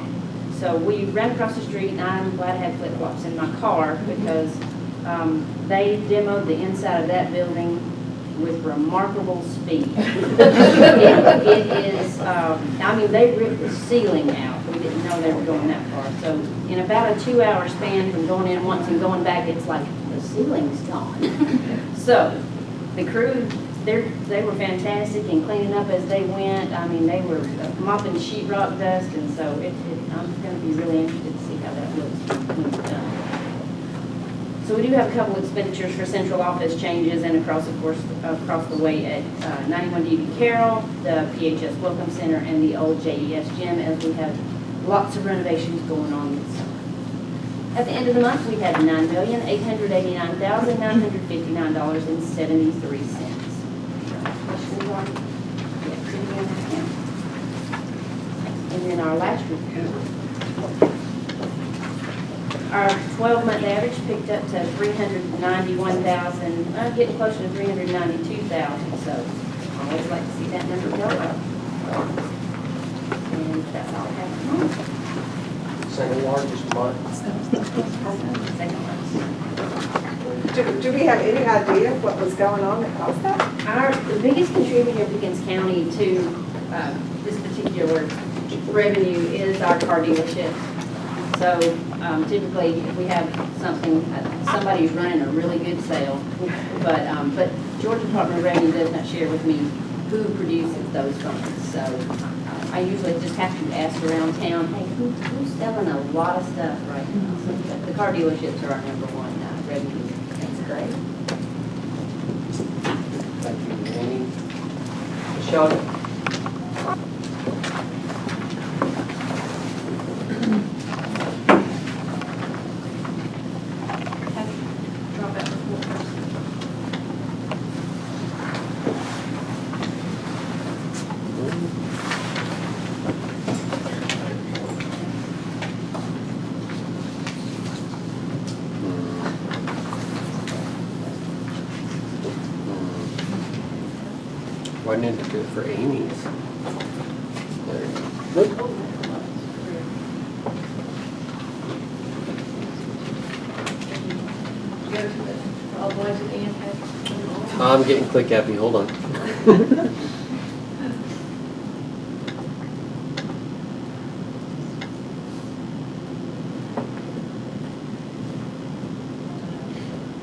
So we ran across the street, and I'm glad I had flip-flops in my car because they demoed the inside of that building with remarkable speed. It is, I mean, they ripped the ceiling out. We didn't know they were going that far. So in about a 2-hour span from going in once and going back, it's like the ceiling's gone. So the crew, they were fantastic in cleaning up as they went. I mean, they were mopping sheetrock dust, and so I'm going to be really interested to see how that looks when it's done. So we do have a couple expenditures for central office changes and across the way at 91 D.B. Carroll, the PHS Welcome Center, and the old JES gym, as we have lots of renovations going on this summer. At the end of the month, we had $9,889,959.73. Questions on the activity and account? And then our last report. Our 12-month average picked up to 391,000, getting closer to 392,000. So I always like to see that number go up. And that's all I have at the moment. Second largest month. Second largest. Do we have any idea what was going on that caused that? The biggest contributor in Pickens County to this particular revenue is our car dealership. So typically, if we have something, somebody's running a really good sale, but Georgia Department of Revenue does not share with me who produces those funds. So I usually just have to ask around town, hey, who's selling a lot of stuff right now? So the car dealerships are our #1 revenue. That's great. Thank you, Amy. Michelle? Wasn't it good for Amy's? Nope. All the way to the end. I'm getting click happy, hold on.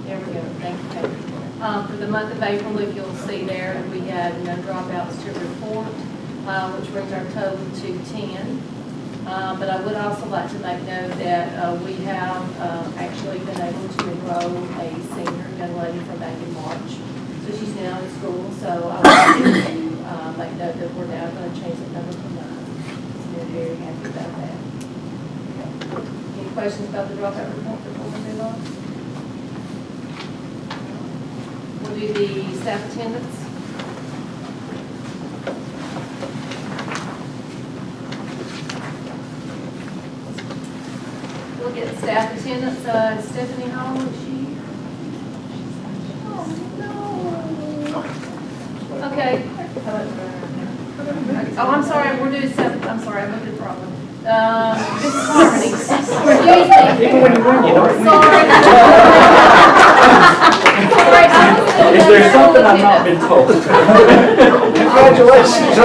There we go, thank you, Kate. For the month of April, if you'll see there, we had no dropouts to report, which brings our total to 10. But I would also like to make note that we have actually been able to enroll a senior young lady from back in March. So she's now in school, so I would like to make note that we're now going to change the number to 9. So we're very happy about that. Any questions about the dropout report before we move on? We'll do the staff attendance. Look at staff attendance. Stephanie Hall, is she? Oh, no. Okay. Oh, I'm sorry, we're doing seven. I'm sorry, I moved it wrong. Mrs. Harmony. Excuse me. Even when you win, you don't win. Sorry. Is there something I've not been told? Congratulations.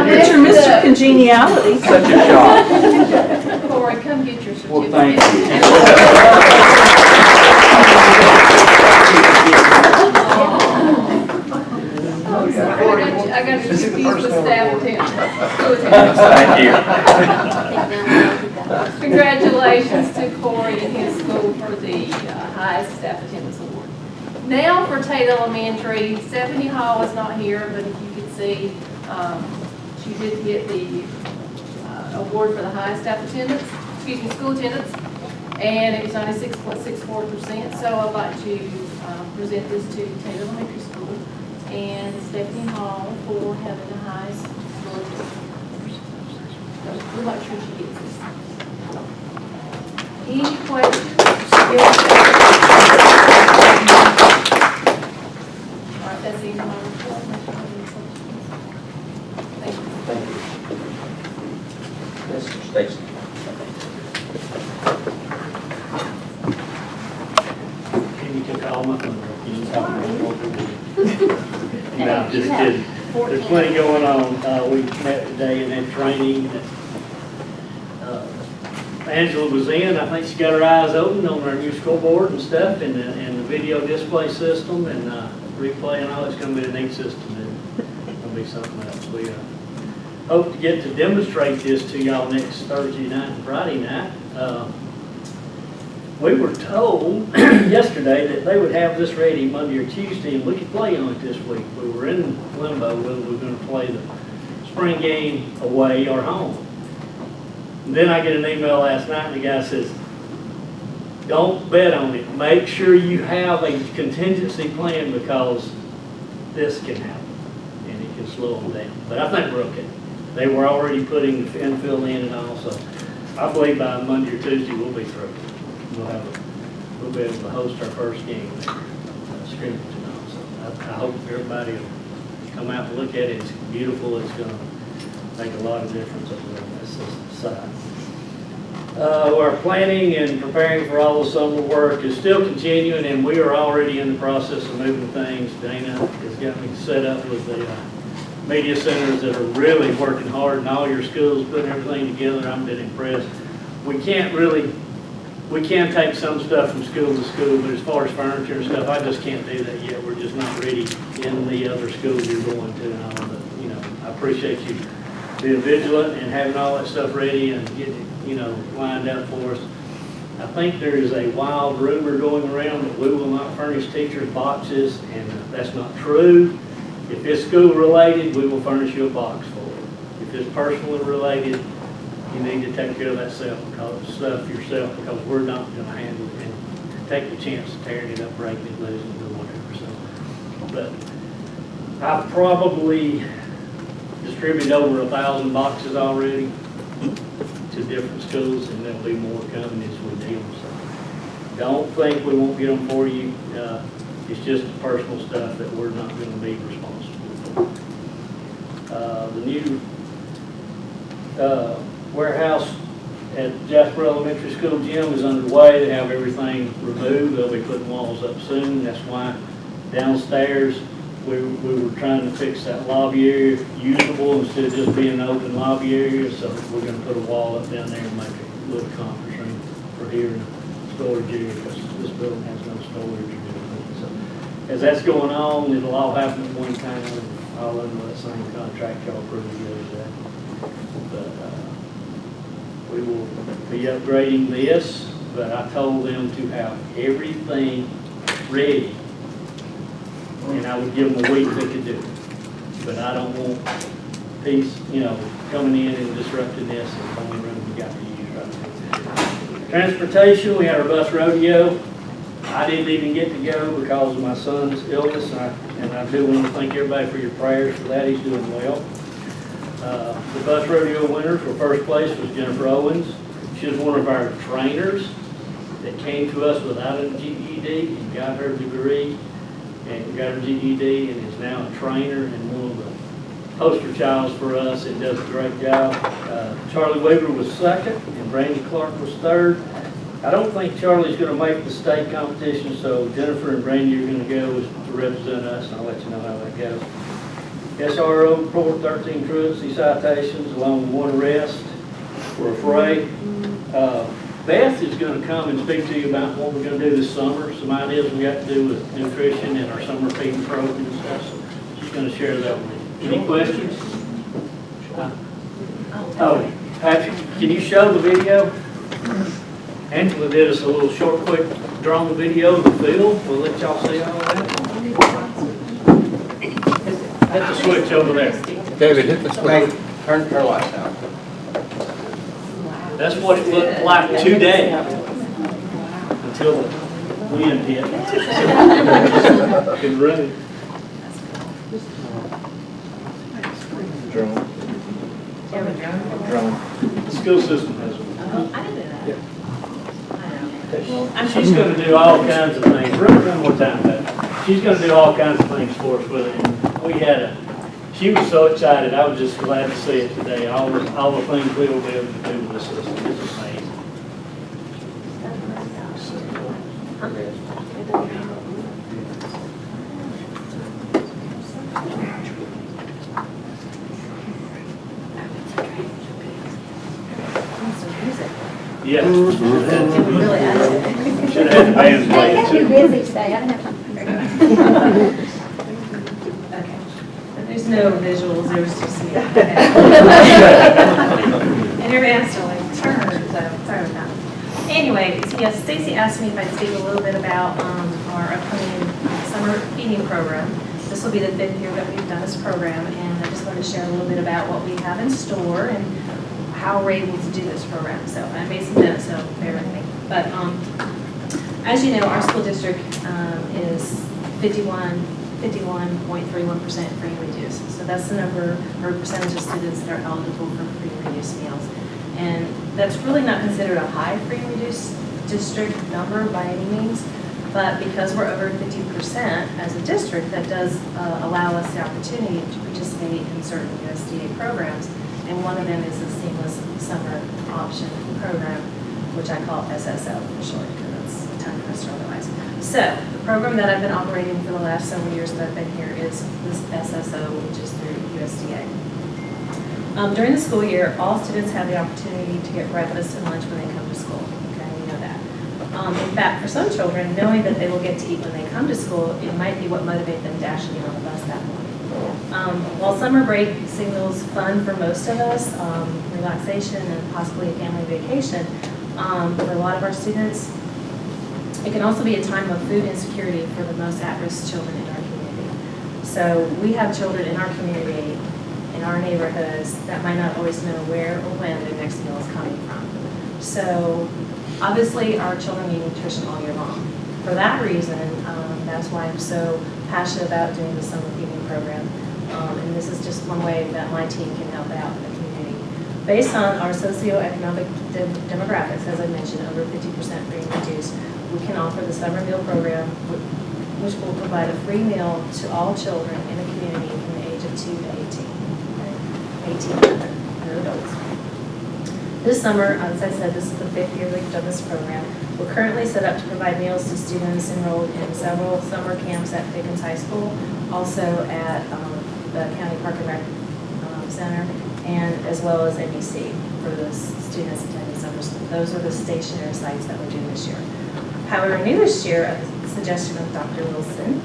It's your Mr. Congeniality. Such a shock. Corey, come get your certificate. Well, thank you. I got to confused with staff attendance. Thank you. Congratulations to Corey and his school for the highest staff attendance award. Now for Tate Elementary, Stephanie Hall is not here, but if you could see, she did get the award for the highest staff attendance, school attendance, and it was 96.64%. So I'd like to present this to Tate Elementary School and Stephanie Hall for having the highest school attendance. We'll make sure she gets this. Any questions? All right, that's the end of my report. Thank you. Thank you. Mr. Stacy. You took all my thunder. You just have to no, I'm just kidding. There's plenty going on. We met today and had training. Angela was in. I think she got her eyes open on our new scoreboard and stuff, and the video display system and replay and all. It's going to be a neat system. It's going to be something else. We hope to get to demonstrate this to y'all next Thursday night and Friday night. We were told yesterday that they would have this ready Monday or Tuesday, and we could play on it this week. We were in limbo whether we were going to play the spring game away or home. And then I get an email last night, and the guy says, don't bet on it. Make sure you have a contingency plan because this can happen, and it can slow them down. But I think we're okay. They were already putting the infill in and all, so I believe by Monday or Tuesday we'll be through. We'll be able to host our first game there, scrimmage and all. So I hope everybody will come out and look at it. It's beautiful. It's going to make a lot of difference over there on this side. Our planning and preparing for all the summer work is still continuing, and we are already in the process of moving things. Dana has got me set up with the media centers that are really working hard, and all your schools putting everything together. I've been impressed. We can take some stuff from school to school, but as far as furniture and stuff, I just can't do that yet. We're just not ready in the other schools you're going to and all. But, I appreciate you being vigilant and having all that stuff ready and getting it, lined up for us. I think there is a wild rumor going around that we will not furnish teachers boxes, and that's not true. If it's school related, we will furnish you a box for it. If it's personally related, you need to take care of that stuff yourself because we're not going to handle it and take the chance of tearing it up, breaking it, losing it, or whatever. So, but I've probably distributed over 1,000 boxes already to different schools, and there'll be more coming as we deal. So don't think we won't get them for you. It's just personal stuff that we're not going to be responsible for. The new warehouse at Jasper Elementary School gym is underway. They have everything removed. They'll be putting walls up soon. That's why downstairs we were trying to fix that lobby area usable instead of just being an open lobby area. So we're going to put a wall up down there and make a little conference room for here in the storage area, because this building has no storage or anything. So as that's going on, it'll all happen at one time, all under that same contract y'all approved the other day. But we will be upgrading this, but I told them to have everything ready, and I would give them a week they could do it. But I don't want peace, coming in and disrupting this and the only room we got to use right now. Transportation, we had our bus rodeo. I didn't even get to go because of my son's illness, and I do want to thank everybody for your prayers for that. He's doing well. The bus rodeo winners for first place was Jennifer Owens. She was one of our trainers that came to us without a GED and got her degree and got her GED and is now a trainer and one of the poster childs for us and does a great job. Charlie Weaver was second and Brandy Clark was third. I don't think Charlie's going to make the state competition, so Jennifer and Brandy are going to go to represent us, and I'll let you know how that goes. SRO report 13 truancy citations along with one arrest for a fray. Beth is going to come and speak to you about what we're going to do this summer, some ideas we got to do with nutrition and our summer feeding program and stuff. So she's going to share that with me. Any questions? Oh, Patrick, can you show the video? Angela did us a little short, quick drone video of the field. We'll let y'all see all that. Hit the switch over there. David, hit the switch. Turn her lights out. That's what it looked like today until the wind hit. Good running. Drone. Drone. The school system has one. I didn't know that. Yeah. She's going to do all kinds of things. Run it one more time, Beth. She's going to do all kinds of things for us with it. She was so excited. I was just glad to see it today. All the things we'll be able to do with this system. It's amazing. Yeah. Should have had the bands playing I too. kept you busy today. I didn't have time. There's no visuals, there was just me. And everybody has to like turn, so sorry about that. Anyway, so yes, Stacy asked me if I'd speak a little bit about our upcoming summer feeding program. This will be the 5th year that we've done this program, and I just wanted to share a little bit about what we have in store and how we're able to do this program. So I'm based in Minnesota, so bear with me. But as you know, our school district is 51.31% free and reduced. So that's the number or percentage of students that are eligible for free and reduced meals. And that's really not considered a high free and reduced district number by any means, but because we're over 50% as a district, that does allow us the opportunity to participate in certain USDA programs. And one of them is the Seamless Summer Option Program, which I call SSO for short, because it's a tongue twister otherwise. So the program that I've been operating for the last several years that I've been here is this SSO, which is through USDA. During the school year, all students have the opportunity to get breakfast and lunch when they come to school. Okay, we know that. In fact, for some children, knowing that they will get to eat when they come to school, it might be what motivates them to actually get on the bus that morning. While summer break signals fun for most of us, relaxation and possibly a family vacation, for a lot of our students, it can also be a time of food insecurity for the most at-risk children in our community. So we have children in our community, in our neighborhoods, that might not always know where or when their next meal is coming from. So obviously our children need nutrition all year long. For that reason, that's why I'm so passionate about doing the summer feeding program. And this is just one way that my team can help out in the community. Based on our socioeconomic demographics, as I mentioned, over 50% free and reduced, we can offer the summer meal program which will provide a free meal to all children in the community from the age of 2 to 18 other adults. This summer, as I said, this is the 5th year we've done this program. We're currently set up to provide meals to students enrolled in several summer camps at Pickens High School, also at the County Park and Rec Center, and as well as NBC for the students attending summer school. Those are the stationary sites that we're doing this year. However, new this year, at the suggestion of Dr. Wilson,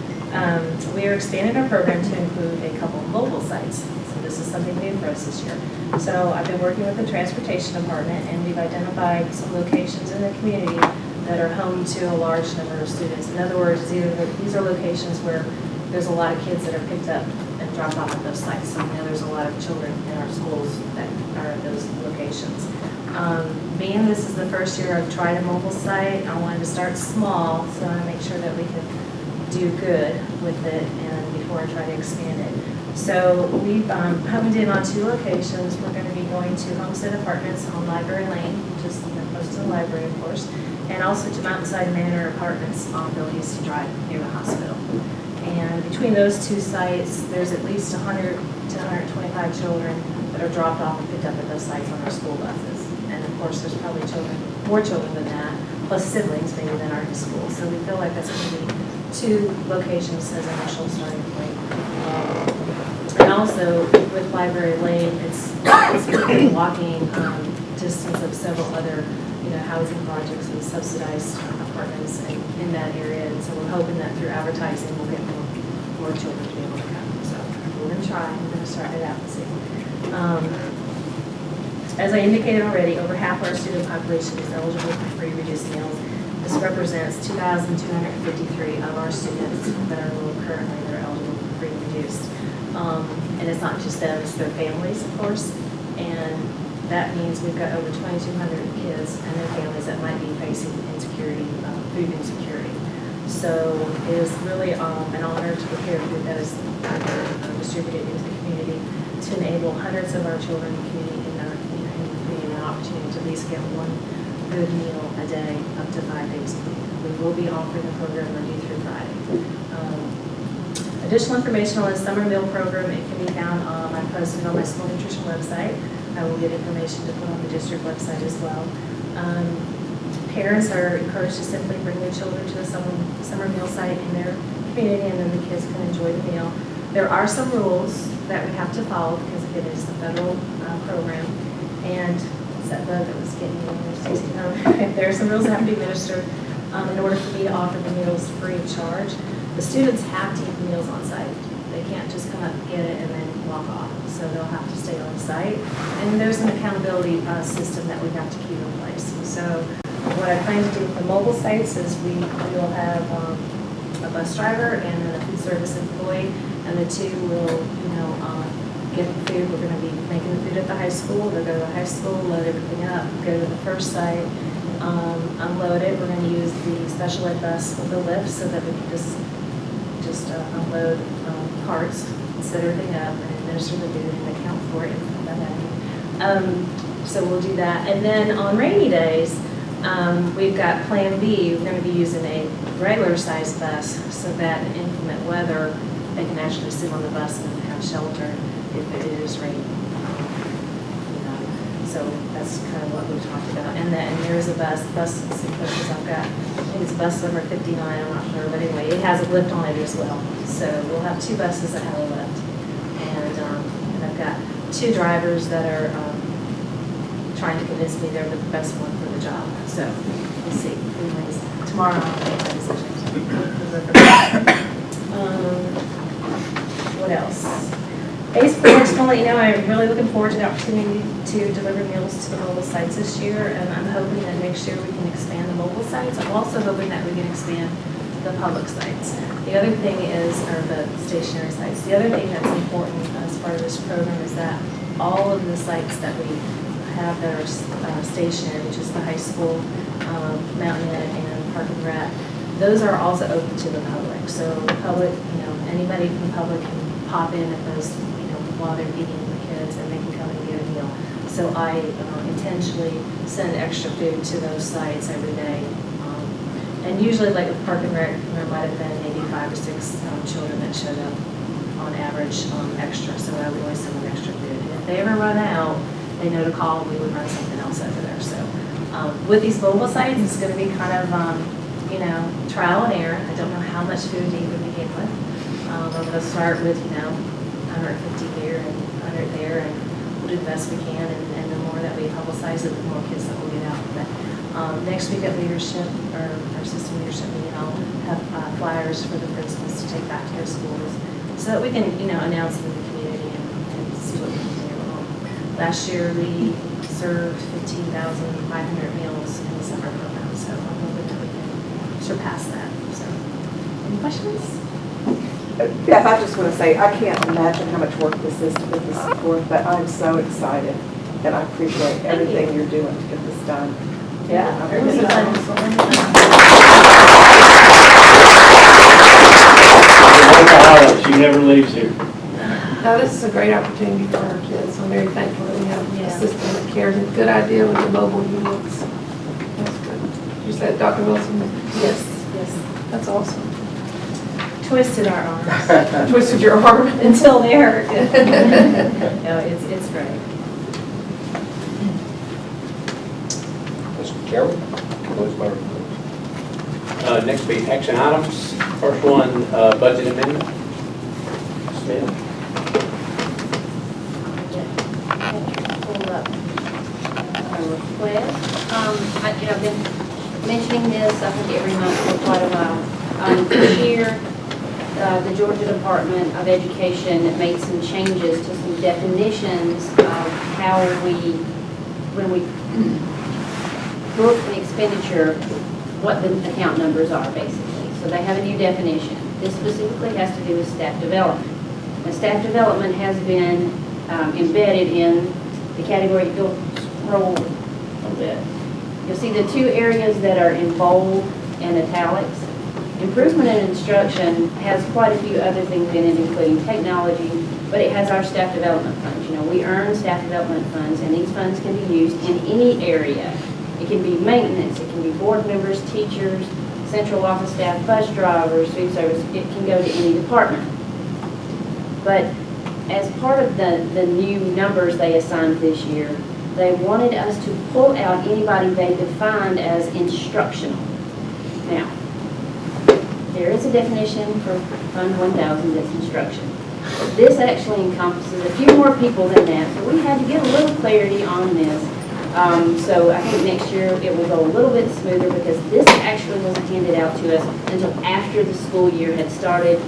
we are expanding our program to include a couple of mobile sites. So this is something new for us this year. So I've been working with the transportation department, and we've identified some locations in the community that are home to a large number of students. In other words, these are locations where there's a lot of kids that are picked up and dropped off at those sites. So there's a lot of children in our schools that are at those locations. Being this is the first year I've tried a mobile site, I wanted to start small, so I want to make sure that we can do good with it and before I try to expand it. So we've honed in on 2 locations. We're going to be going to Homestead Apartments on Library Lane, which is close to the library, of course, and also to Mountainside Manor Apartments on Bill Easton Drive near the hospital. And between those 2 sites, there's at least 100 to 125 children that are dropped off and picked up at those sites on our school buses. And of course, there's probably more children than that, plus siblings maybe than are in school. So we feel like that's going to be 2 locations as an initial starting point. And also with Library Lane, it's within walking distance of several other housing projects and subsidized apartments in that area. And so we're hoping that through advertising we'll get more children to be able to come. So we're going to try. We're going to start it out and see. As I indicated already, over half our student population is eligible for free reduced meals. This represents 2,253 of our students that are enrolled currently that are eligible for free reduced. And it's not just them, it's their families, of course. And that means we've got over 2,200 kids and their families that might be facing insecurity, food insecurity. So it is really an honor to prepare food that is distributed into the community to enable hundreds of our children in the community an opportunity to at least get one good meal a day up to 5 days a week. We will be offering the program Monday through Friday. Additional information on the summer meal program, it can be found I posted on my school nutrition website. I will get information to put on the district website as well. Parents are encouraged to simply bring their children to a summer meal site in their community, and then the kids can enjoy the meal. There are some rules that we have to follow because again, it's the federal program. And it's that bug that was getting me there, Stacey. There are some rules that have to be administered in order for me to offer the meals free of charge. The students have to eat the meals on site. They can't just come up and get it and then walk off. So they'll have to stay on site. And there's an accountability system that we have to keep in place. So what I plan to do with the mobile sites is we will have a bus driver and then a food service employee, and the 2 will, get the food. We're going to be making the food at the high school. They'll go to the high school, load everything up, go to the first site, unload it. We're going to use the special ed bus with the lift so that we can just unload carts, set everything up, and administer the food and account for it. So we'll do that. And then on rainy days, we've got Plan B. We're going to be using a regular size bus so that in inclement weather, they can actually sit on the bus and have shelter if it is raining. So that's kind of what we talked about. And there is a bus places I've got, I think it's bus number 59, I'm not sure, but anyway, it has a lift on it as well. So we'll have 2 buses that have a lift. And I've got 2 drivers that are trying to convince me they're the best one for the job. So we'll see. Anyways, tomorrow I'll make my decisions. What else? Basically, I just want to let you know I'm really looking forward to the opportunity to deliver meals to the mobile sites this year, and I'm hoping that next year we can expand the mobile sites. I'm also hoping that we can expand the public sites. The other thing are the stationary sites. The other thing that's important as part of this program is that all of the sites that we have that are stationary, which is the high school, Mountain Ed, and Park and Rec, those are also open to the public. So the public, anybody from the public can pop in at those, while they're feeding the kids, and they can come and get a meal. So I intentionally send extra food to those sites every day. And usually, like with Park and Rec, there might have been maybe 5 or 6 children that showed up on average extra, so I would always send them extra food. And if they ever run out, they know to call, we would run something else over there. So with these mobile sites, it's going to be kind of, trial and error. I don't know how much food to even begin with. I'm going to start with, 150 here and 100 there, and we'll do the best we can, and the more that we publicize it, the more kids that will get out. But next week at leadership, or our system leadership meeting, I'll have flyers for the principals to take back to their schools so that we can, announce it in the community and see what we can do. Last year, we served 15,500 meals in the summer program, so I'm hoping that we can surpass that. So, any questions? Beth, I just want to say, I can't imagine how much work this is to put this forth, but I'm so excited, and I appreciate everything you're doing to get this done. Yeah, it was fun. She never leaves here. No, this is a great opportunity for our kids. I'm very thankful that we have a system that cares. It's a good idea with the mobile units. That's good. You said Dr. Wilson? Yes. That's awesome. Twisted our arms. Twisted your arm? Until they hurt. No, it's great. Mr. Chairman, close my report. Next will be action items. First one, budget amendment. Smith. Pull up a request. I've been mentioning this, I think, every month for quite a while. This year, the Georgia Department of Education made some changes to some definitions of how when we book an expenditure, what the account numbers are, basically. So they have a new definition. This specifically has to do with staff development. Now, staff development has been embedded in the category. If you'll scroll a little bit, you'll see the 2 areas that are in bold and italics. Improvement in instruction has quite a few other things in it, including technology, but it has our staff development funds. We earn staff development funds, and these funds can be used in any area. It can be maintenance, it can be board members, teachers, central office staff, bus drivers, food service. It can go to any department. But as part of the new numbers they assigned this year, they wanted us to pull out anybody they defined as instructional. Now, there is a definition for Fund 1000 that's instruction. But this actually encompasses a few more people than that, so we had to get a little clarity on this. So I think next year it will go a little bit smoother because this actually wasn't handed out to us until after the school year had started.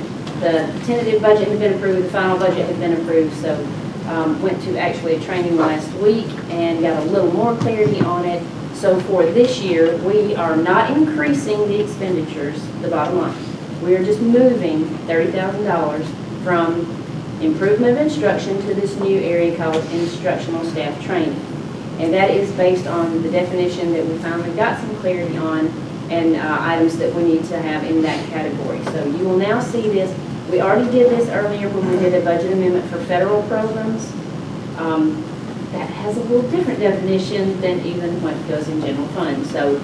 The tentative budget had been approved, the final budget had been approved, so went to actually a training last week and got a little more clarity on it. So for this year, we are not increasing the expenditures, the bottom line. We are just moving $30,000 from improvement of instruction to this new area called instructional staff training. And that is based on the definition that we finally got some clarity on and items that we need to have in that category. So you will now see this. We already did this earlier when we did a budget amendment for federal programs. That has a little different definition than even what goes in general fund. So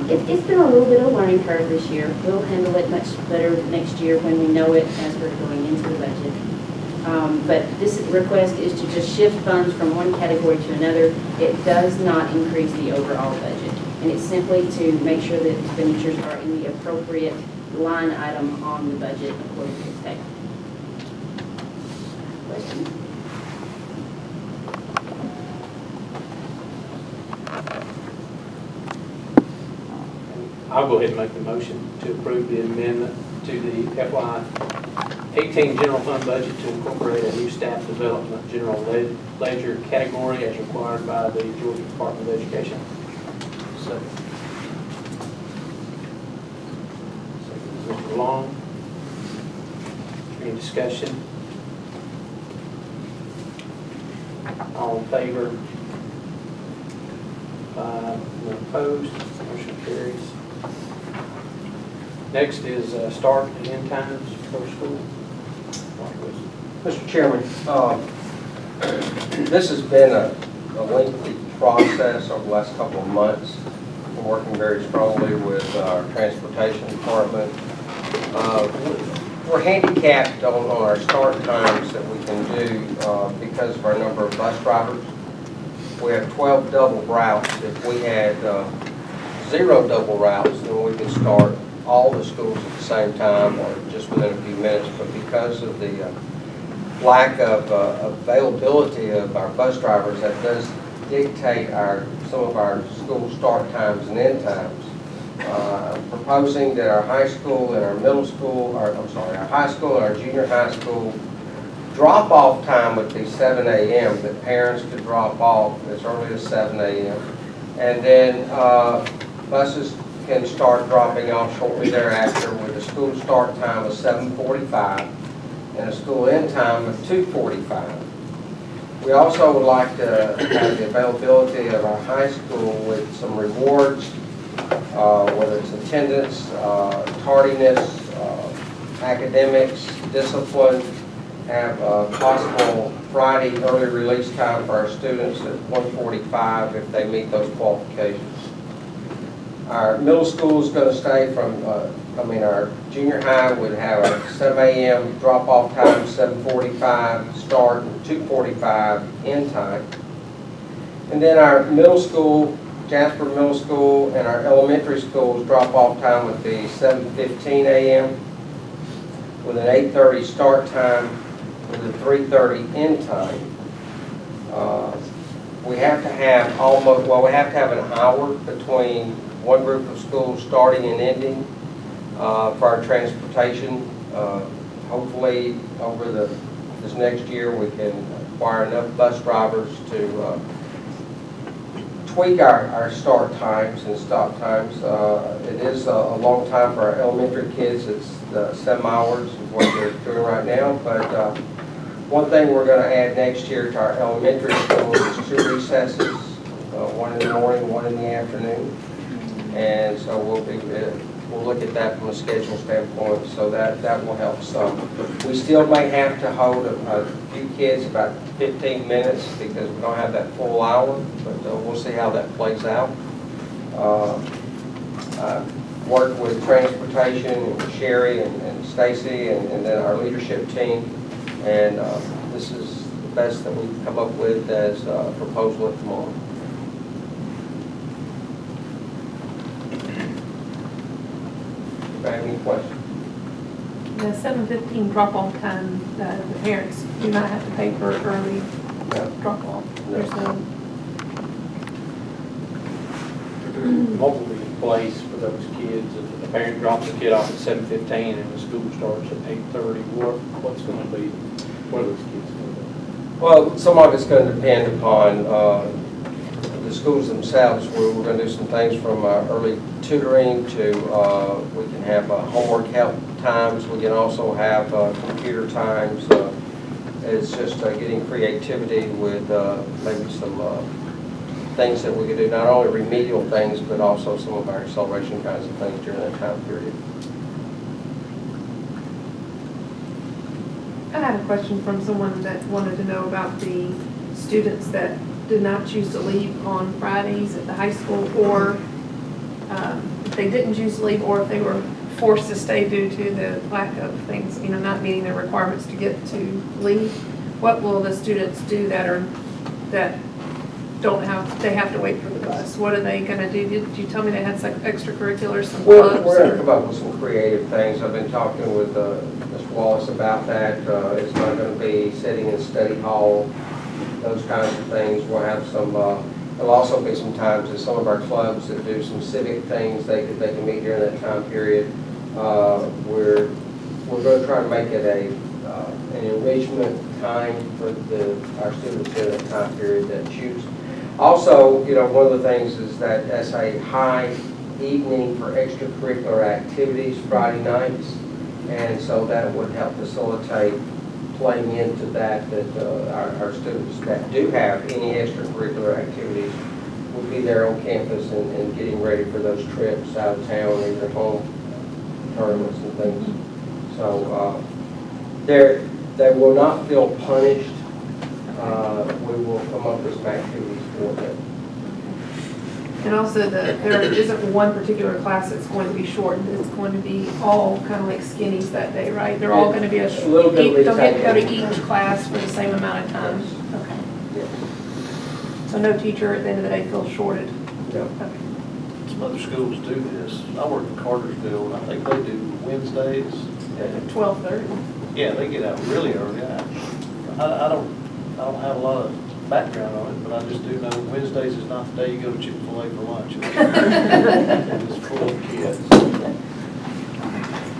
it's been a little bit of a learning curve this year. We'll handle it much better next year when we know it as we're going into the budget. But this request is to just shift funds from one category to another. It does not increase the overall budget. And it's simply to make sure that expenditures are in the appropriate line item on the budget according to the state. Questions? I'll go ahead and make the motion to approve the amendment to the FY18 general fund budget to incorporate a new staff development general ledger category as required by the Georgia Department of Education. Second. Mr. Long. Any discussion? All in favor? None opposed? Motion carries. Next is start and end times for school. Mr. Chairman, this has been a lengthy process over the last couple of months. From working very strongly with our transportation department. We're handicapped on our start times that we can do because of our number of bus drivers. We have 12 double routes. If we had 0 double routes, then we could start all the schools at the same time or just within a few minutes. But because of the lack of availability of our bus drivers, that does dictate some of our school start times and end times. Proposing that our high school and our middle school, our high school and our junior high school drop-off time would be 7 a.m. That parents could drop off as early as 7 a.m. And then buses can start dropping off shortly thereafter with a school start time of 7:45 and a school end time of 2:45. We also would like to have the availability of our high school with some rewards, whether it's attendance, tardiness, academics, discipline, have a possible Friday early release time for our students at 1:45 if they meet those qualifications. Our middle school is going to stay from, our junior high would have a 7 a.m. drop-off time, 7:45 start, and 2:45 end time. And then our middle school, Jasper Middle School, and our elementary schools drop-off time would be 7:15 a.m. with an 8:30 start time with a 3:30 end time. We have to have we have to have an hour between one group of schools starting and ending for our transportation. Hopefully, over this next year, we can acquire enough bus drivers to tweak our start times and stop times. It is a long time for our elementary kids. It's 7 hours is what they're doing right now. But one thing we're going to add next year to our elementary school is 2 recesses, one in the morning, one in the afternoon. And so we'll look at that from a schedule standpoint, so that will help some. We still may have to hold a few kids about 15 minutes because we don't have that full hour, but we'll see how that plays out. Work with transportation and Sherry and Stacy and then our leadership team, and this is the best that we've come up with as a proposal at the moment. Do I have any questions? The 7:15 drop-off time, the parents do not have to pay for early drop-off. There's no. What will be in place for those kids if the parent drops the kid off at 7:15 and the school starts at 8:30? What's going to be? What are those kids going to do? Well, some of it's going to depend upon the schools themselves. We're going to do some things from early tutoring to we can have homework help times. We can also have computer times. It's just getting creativity with maybe some things that we could do, not only remedial things, but also some of our acceleration kinds of things during that time period. I had a question from someone that wanted to know about the students that did not choose to leave on Fridays at the high school, or if they didn't choose to leave, or if they were forced to stay due to the lack of things, not meeting their requirements to get to leave. What will the students do that don't have, they have to wait for the bus? What are they going to do? Did you tell me they had some extracurriculars, some clubs? We're going to come up with some creative things. I've been talking with Mr. Wallace about that. It's not going to be sitting in study hall, those kinds of things. We'll have some, there'll also be some times that some of our clubs that do some civic things, they can meet during that time period. We're going to try to make it an enrichment time for our students during that time period that choose. Also, one of the things is that as a high evening for extracurricular activities Friday nights, and so that would help facilitate playing into that our students that do have any extracurricular activities will be there on campus and getting ready for those trips out of town, either home tournaments and things. So they will not feel punished. We will come up with some activities for them. And also there isn't one particular class that's going to be shortened. It's going to be all kind of like skinnies that day, right? They're all going to be A little bit of they'll get to go to retaining. each class for the same amount of time. Okay. So no teacher at the end of the day feels shorted. Okay. Some other schools do this. I work in Cartersville, and I think they do Wednesdays. At 12:30. Yeah, they get out really early. I don't have a lot of background on it, but I just do know Wednesdays is not the day you go to Chick-fil-A for lunch. It's full of kids.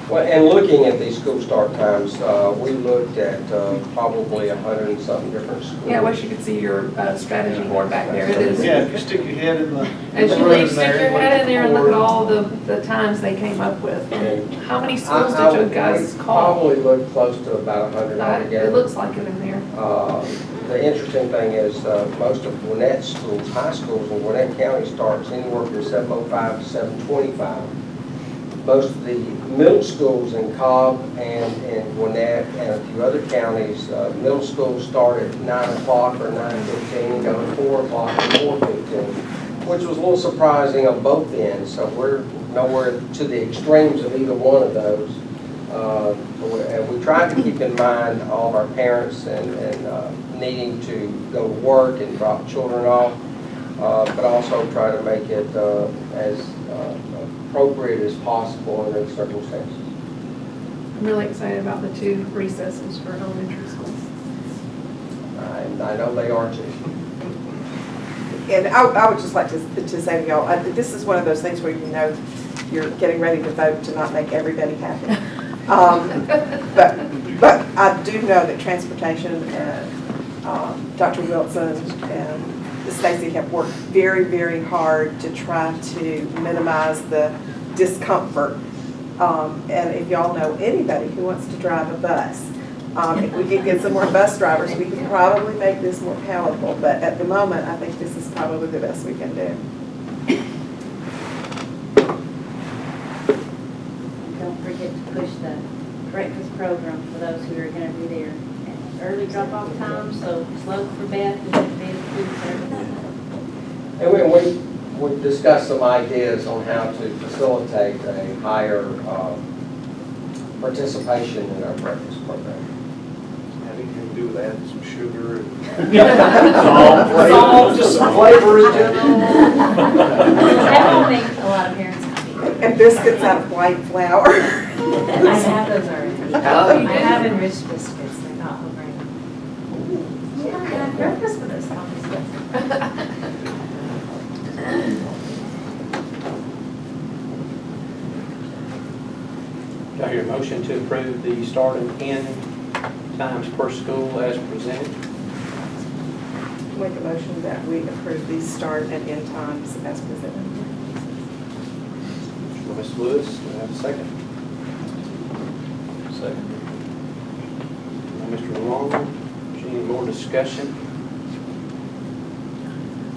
Well, and looking at these school start times, we looked at probably 100 and something different schools. Yeah, I wish you could see your strategy board back there. It is. Yeah, if you stick your head in the As you room leave, stick there, your head in there and look at forward. all the times they came up with. And How many schools I did you guys we call? Probably looked close to about 100 altogether. It looks like it in there. The interesting thing is most of Gwinnett schools, high schools in Gwinnett County starts anywhere from 7:05 to 7:25. Most of the middle schools in Cobb and in Gwinnett and a few other counties, middle schools start at 9 o'clock or 9:15 and go to 4 o'clock or 4:15, which was a little surprising on both ends. So we're nowhere to the extremes of either one of those. And we tried to keep in mind all of our parents and needing to go to work and drop children off, but also try to make it as appropriate as possible in those circumstances. I'm really excited about the 2 recesses for elementary school. I know they are too. And I would just like to say to y'all, this is one of those things where you know you're getting ready to vote to not make everybody happy. But I do know that transportation and Dr. Wilson and Stacy have worked very, very hard to try to minimize the discomfort. And if y'all know anybody who wants to drive a bus, if we could get some more bus drivers, we could probably make this more palatable. But at the moment, I think this is probably the best we can do. Don't forget to push the breakfast program for those who are going to be there. Early drop-off time, so slow for Beth and then Beth food service. And we discussed some ideas on how to facilitate a higher participation in our breakfast program. Having to do with adding some sugar and Salt, just some flavor in general. That will make a lot of parents happy. And biscuits out of white flour. I have those already. I have enriched biscuits, they're not whole grain. Yeah, I had breakfast for those coffees. Do I hear a motion to approve the start and end times per school as presented? Make a motion that we approve these start and end times as presented. Ms. Lewis, do I have a second? Second. Mr. Long, is there any more discussion?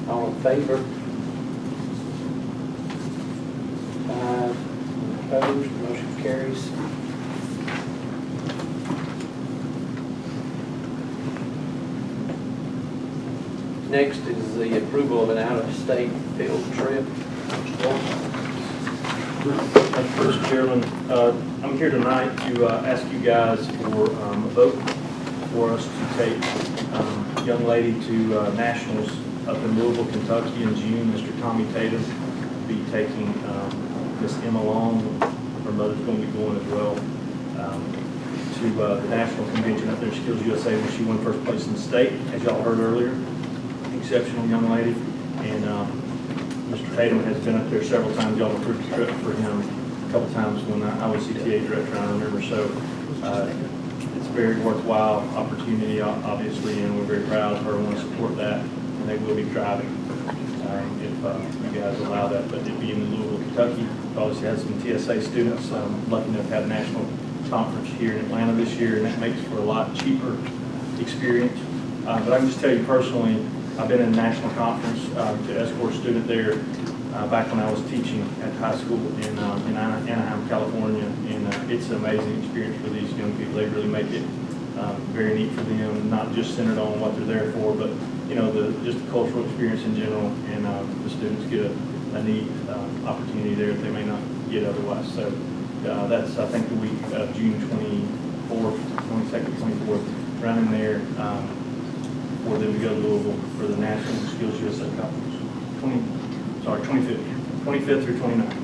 All in favor? 5 opposed, motion carries. Next is the approval of an out-of-state field trip. First, Gilleland, I'm here tonight to ask you guys for a vote for us to take a young lady to nationals up in Louisville, Kentucky in June. Mr. Tommy Tatum will be taking Miss Emma Long, her mother's going to be going as well, to the national convention up there at Skills USA, where she won first place in the state, as y'all heard earlier. Exceptional young lady. And Mr. Tatum has been up there several times. Y'all approved the trip for him a couple times when I was CTAE director, I remember. So it's a very worthwhile opportunity, obviously, and we're very proud of her and want to support that. And they will be driving if you guys allow that. But it'll be in Louisville, Kentucky. Obviously has some TSA students. Lucky enough to have a national conference here in Atlanta this year, and that makes for a lot cheaper experience. But I can just tell you personally, I've been in a national conference to escort a student there back when I was teaching at high school in Anaheim, California, and it's an amazing experience for these young people. They really make it very neat for them, not just centered on what they're there for, but you know, just the cultural experience in general, and the students get a a neat opportunity there that they may not get otherwise. So that's, I think, the week of June 24th, 22nd, 24th, around in there, for them to go to Louisville for the National Skills USA Conference. 25th through 29th.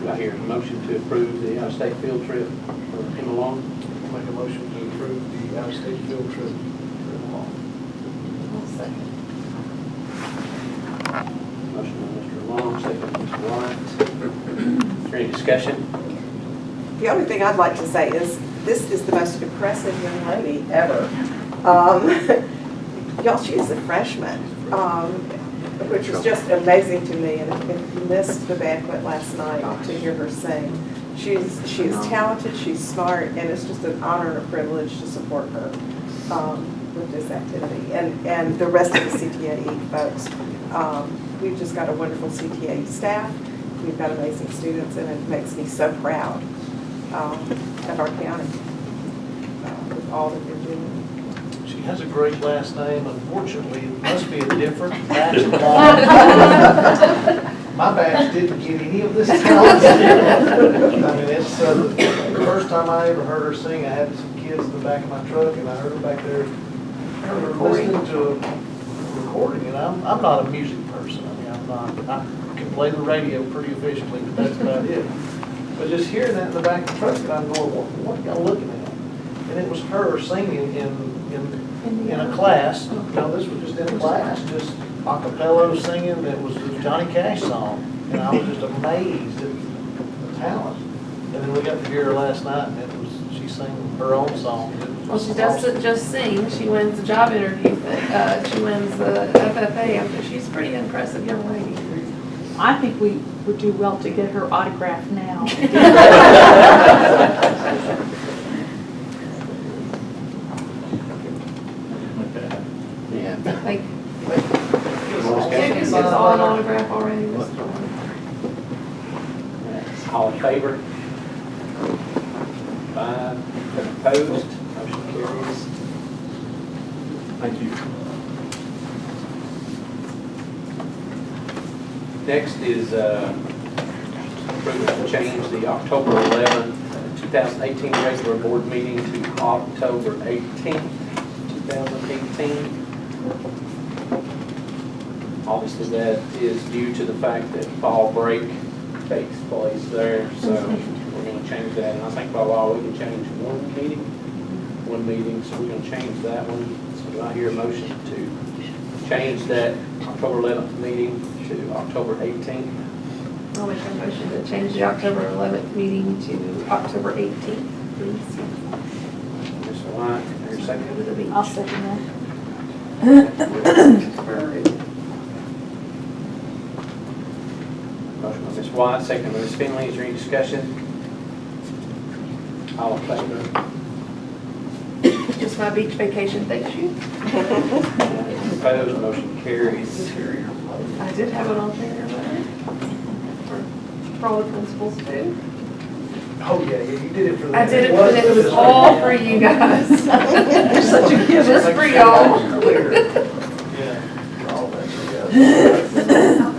Do I hear a motion to approve the out-of-state field trip for him along? Make a motion to approve the out-of-state field trip for Long. Motion by Mr. Long, second by Mr. White. Is there any discussion? The only thing I'd like to say is, this is the most impressive young lady ever. Y'all, she is a freshman, which is just amazing to me. And if you missed the banquet last night to hear her sing, she is talented, she's smart, and it's just an honor and a privilege to support her with this activity. And the rest of the CTAE folks. We've just got a wonderful CTAE staff. We've got amazing students, and it makes me so proud of our county with all that they're doing. She has a great last name. Unfortunately, it must be a different batch of My batch didn't get any of this talent. I mean, it's the first time I ever heard her sing. I had some kids in the back of my truck, and I heard her back there listening to a recording. And I'm not a music person. I mean, I can play the radio pretty efficiently, but that's about it. But just hearing that in the back of the truck, and I'm going, what are y'all looking at? And it was her singing in a class. No, this was just in a class, just a cappella singing. It was a Johnny Cash song, and I was just amazed at the talent. And then we got to hear her last night, and she sang her own song. Well, she doesn't just sing, she wins the job interview, she wins the FFA, she's a pretty impressive young lady. I think we would do well to get her autograph now. Yeah, like, it's all an autograph already. All in favor? 5. Opposed? Motion carries. Thank you. Next is approval to change the October 11, 2018 regular board meeting to October 18, 2018. Obviously, that is due to the fact that fall break takes place there, so we're going to change that. And I think by law we can change one meeting, so we're going to change that one. So do I hear a motion to change that October 11th meeting to October 18th? I'll make a motion to change the October 11th meeting to October 18th, please. Mr. White, your second? I'll second that. Motion by Ms. White, second by Ms. Finley. Is there any discussion? All in favor? Just my beach vacation, thank you. Opposed, motion carries. I did have it on there, for all the principals too. Oh, yeah, you did it for them. I did it, but it was all for you guys. You're such a gift, it's for y'all. Yeah, all that, yeah.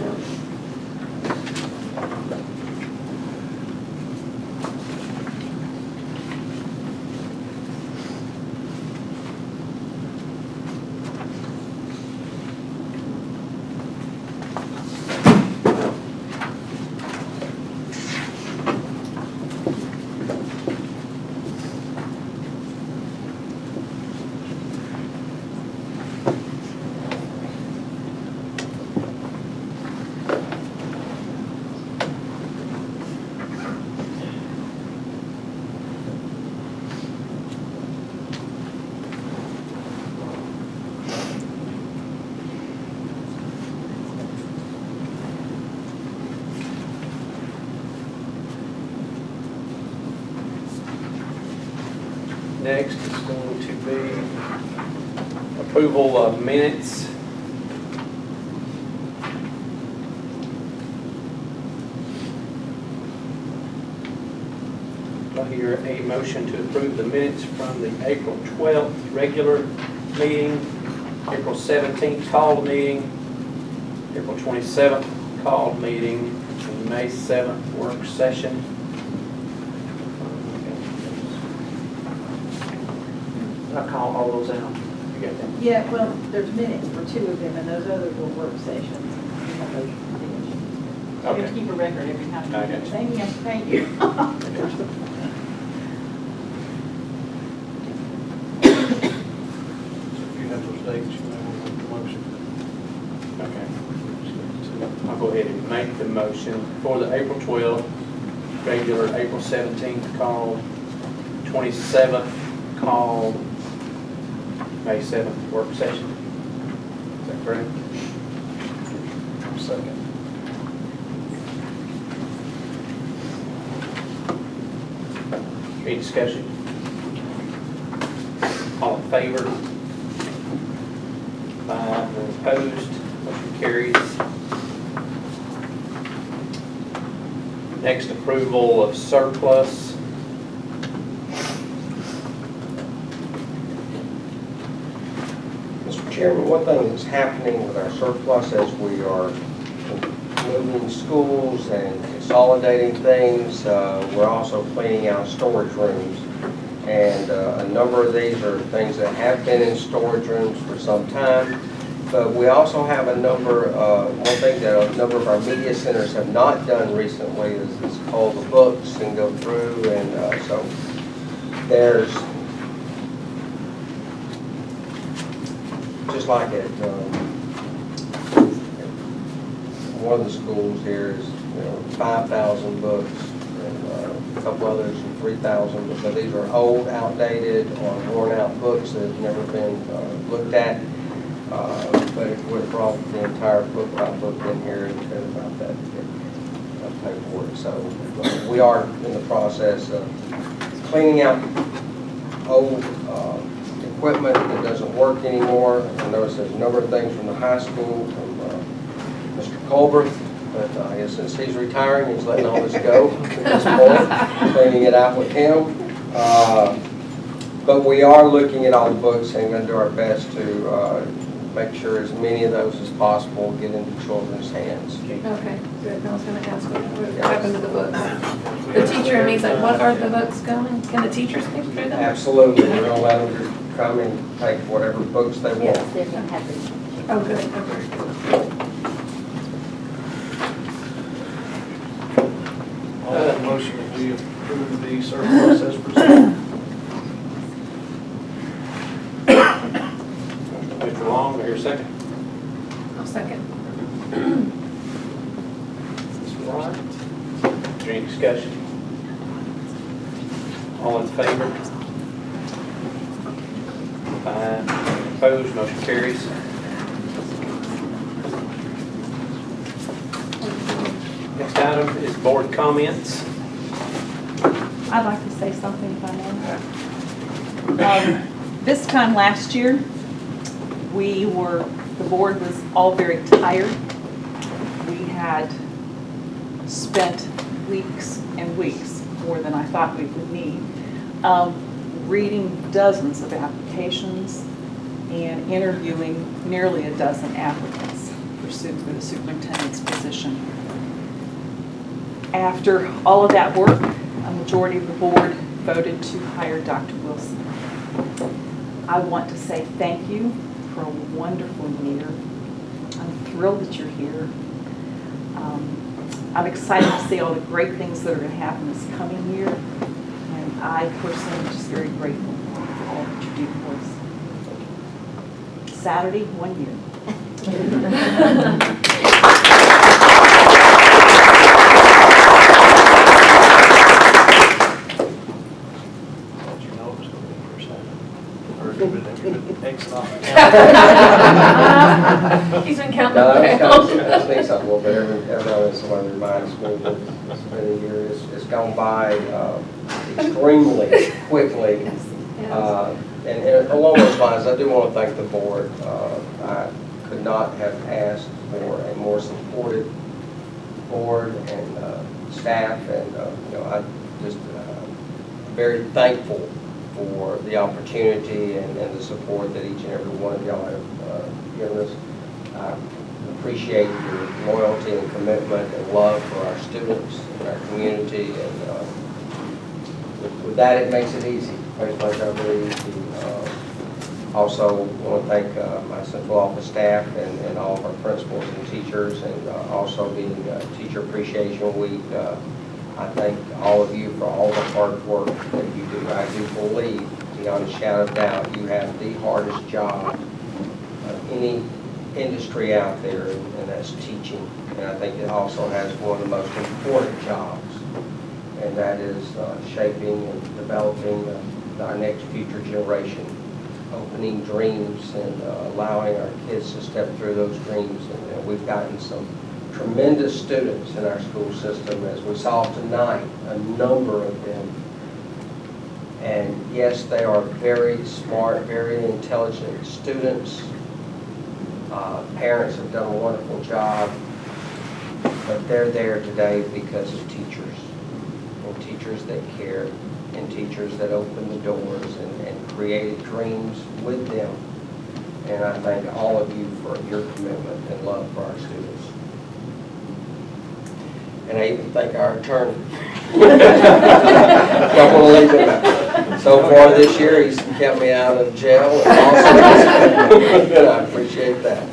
Next is going to be approval of minutes. Do I hear a motion to approve the minutes from the April 12th regular meeting, April 17th called meeting, April 27th called meeting, and May 7th work session. I call all those out. You got them? Yeah, well, there's minutes for 2 of them, and those others were work sessions. You have to keep a record every time. I got you. Thank you, thank you. If you have those dates, you may want to make the motion. Okay. I'll go ahead and make the motion for the April 12th, regular April 17th called, 27th called, May 7th work session. Is that correct? Second. Any discussion? All in favor? 5 opposed, motion carries. Next, approval of surplus. Mr. Chairman, one thing that's happening with our surplus as we are moving schools and consolidating things, we're also cleaning out storage rooms. And a number of these are things that have been in storage rooms for some time. But we also have a number, one thing that a number of our media centers have not done recently is call the books and go through. And so there's, just like at one of the schools here is 5,000 books, and a couple others are 3,000. But these are old, outdated, or worn out books that have never been looked at. But it would have brought the entire book by book in here and about that paperwork. So we are in the process of cleaning out old equipment that doesn't work anymore. I notice there's a number of things from the high school, from Mr. Colbert, but I guess since he's retiring, he's letting all this go at this point, cleaning it out with him. But we are looking at all the books and going to do our best to make sure as many of those as possible get into children's hands. Okay, good. I was going to ask what happened to the books. The teacher and me's like, what are the books going? Can the teachers pick through them? Absolutely. We're going to let them just come and take whatever books they want. Yes, they're going to have it. Oh, good. Okay. I'll have a motion that we approve the surplus as presented. Mr. Long, here second. I'll second. Is there any discussion? All in favor? 5 opposed, motion carries. Next item is board comments. I'd like to say something if I may. This time last year, the board was all very tired. We had spent weeks and weeks, more than I thought we would need, reading dozens of applications and interviewing nearly a dozen applicants for the superintendent's position. After all of that work, a majority of the board voted to hire Dr. Wilson. I want to say thank you for a wonderful year. I'm thrilled that you're here. I'm excited to see all the great things that are going to happen this coming year. And I personally am just very grateful for all that you do for us. Saturday, 1 year. He's been counting No, down. that sneaks up a little bit. Every now and then someone reminds me that it's been a year. It's gone by extremely quickly. And along those lines, I do want to thank the board. I could not have asked for a more supportive board and staff, and I'm just very thankful for the opportunity and the support that each and every one of y'all have given us. I appreciate your loyalty and commitment and love for our students and our community. And with that, it makes it easy. Makes my job really easy. Also, want to thank my central office staff and all of our principals and teachers, and also being Teacher Appreciation Week. I thank all of you for all the hard work that you do. I do believe, beyond a shadow of doubt, you have the hardest job of any industry out there, and that's teaching. And I think it also has one of the most important jobs, and that is shaping and developing our next future generation, opening dreams and allowing our kids to step through those dreams. And we've gotten some tremendous students in our school system, as we saw tonight, a number of them. And yes, they are very smart, very intelligent students. Parents have done a wonderful job, but they're there today because of teachers, and teachers that care, and teachers that opened the doors and created dreams with them. And I thank all of you for your commitment and love for our students. And I even thank our attorney. Don't want to leave it. So far this year, he's kept me out of jail and also, I appreciate that.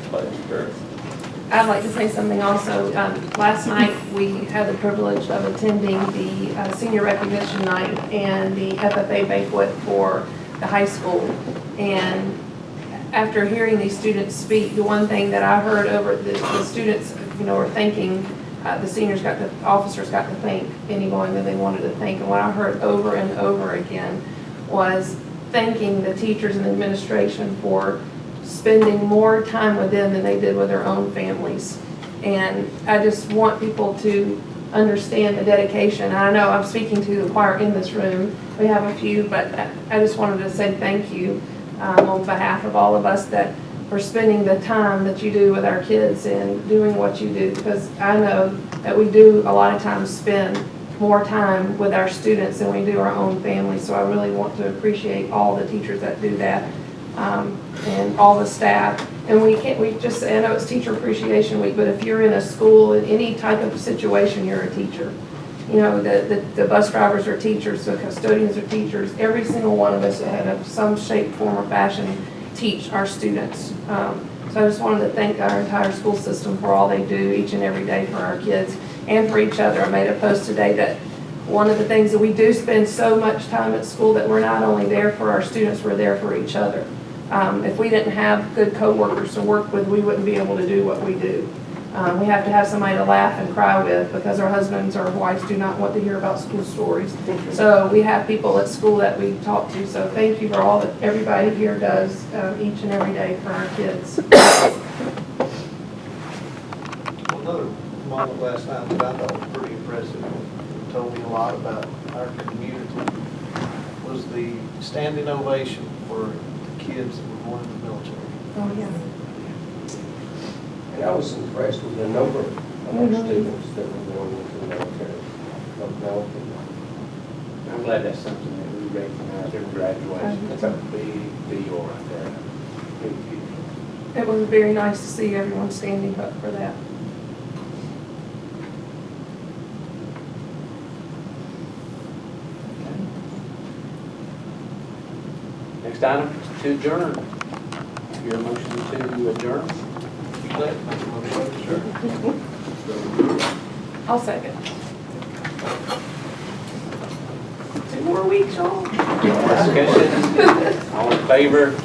I'd like to say something also. Last night, we had the privilege of attending the senior recognition night and the FFA banquet for the high school. And after hearing these students speak, the one thing that I heard over the students, were thanking, the seniors the officers got to thank anyone that they wanted to thank. And what I heard over and over again was thanking the teachers and administration for spending more time with them than they did with their own families. And I just want people to understand the dedication. I know I'm speaking to the choir in this room. We have a few, but I just wanted to say thank you on behalf of all of us for spending the time that you do with our kids and doing what you do, because I know that we do a lot of times spend more time with our students than we do our own families. So I really want to appreciate all the teachers that do that. And all the staff. And I know it's Teacher Appreciation Week, but if you're in a school, in any type of situation, you're a teacher. The bus drivers are teachers, the custodians are teachers. Every single one of us in some shape, form, or fashion teach our students. So I just wanted to thank our entire school system for all they do each and every day for our kids and for each other. I made a post today that one of the things that we do spend so much time at school, that we're not only there for our students, we're there for each other. If we didn't have good co-workers to work with, we wouldn't be able to do what we do. We have to have somebody to laugh and cry with, because our husbands or wives do not want to hear about school stories. So we have people at school that we talk to. So thank you for all that everybody here does each and every day for our kids. Another moment last night that I thought was pretty impressive, and told me a lot about our community, was the standing ovation for kids that were going to the military. Oh, yeah. And I was impressed with the number of our students that were going into the military. I'm glad that's something that we recognize every graduation. That's a big deal right there. Big deal. It was very nice to see everyone standing up for that. Next item is to adjourn. Your motion to adjourn. I'll second. 2 more weeks, y'all. Discussion. All in favor?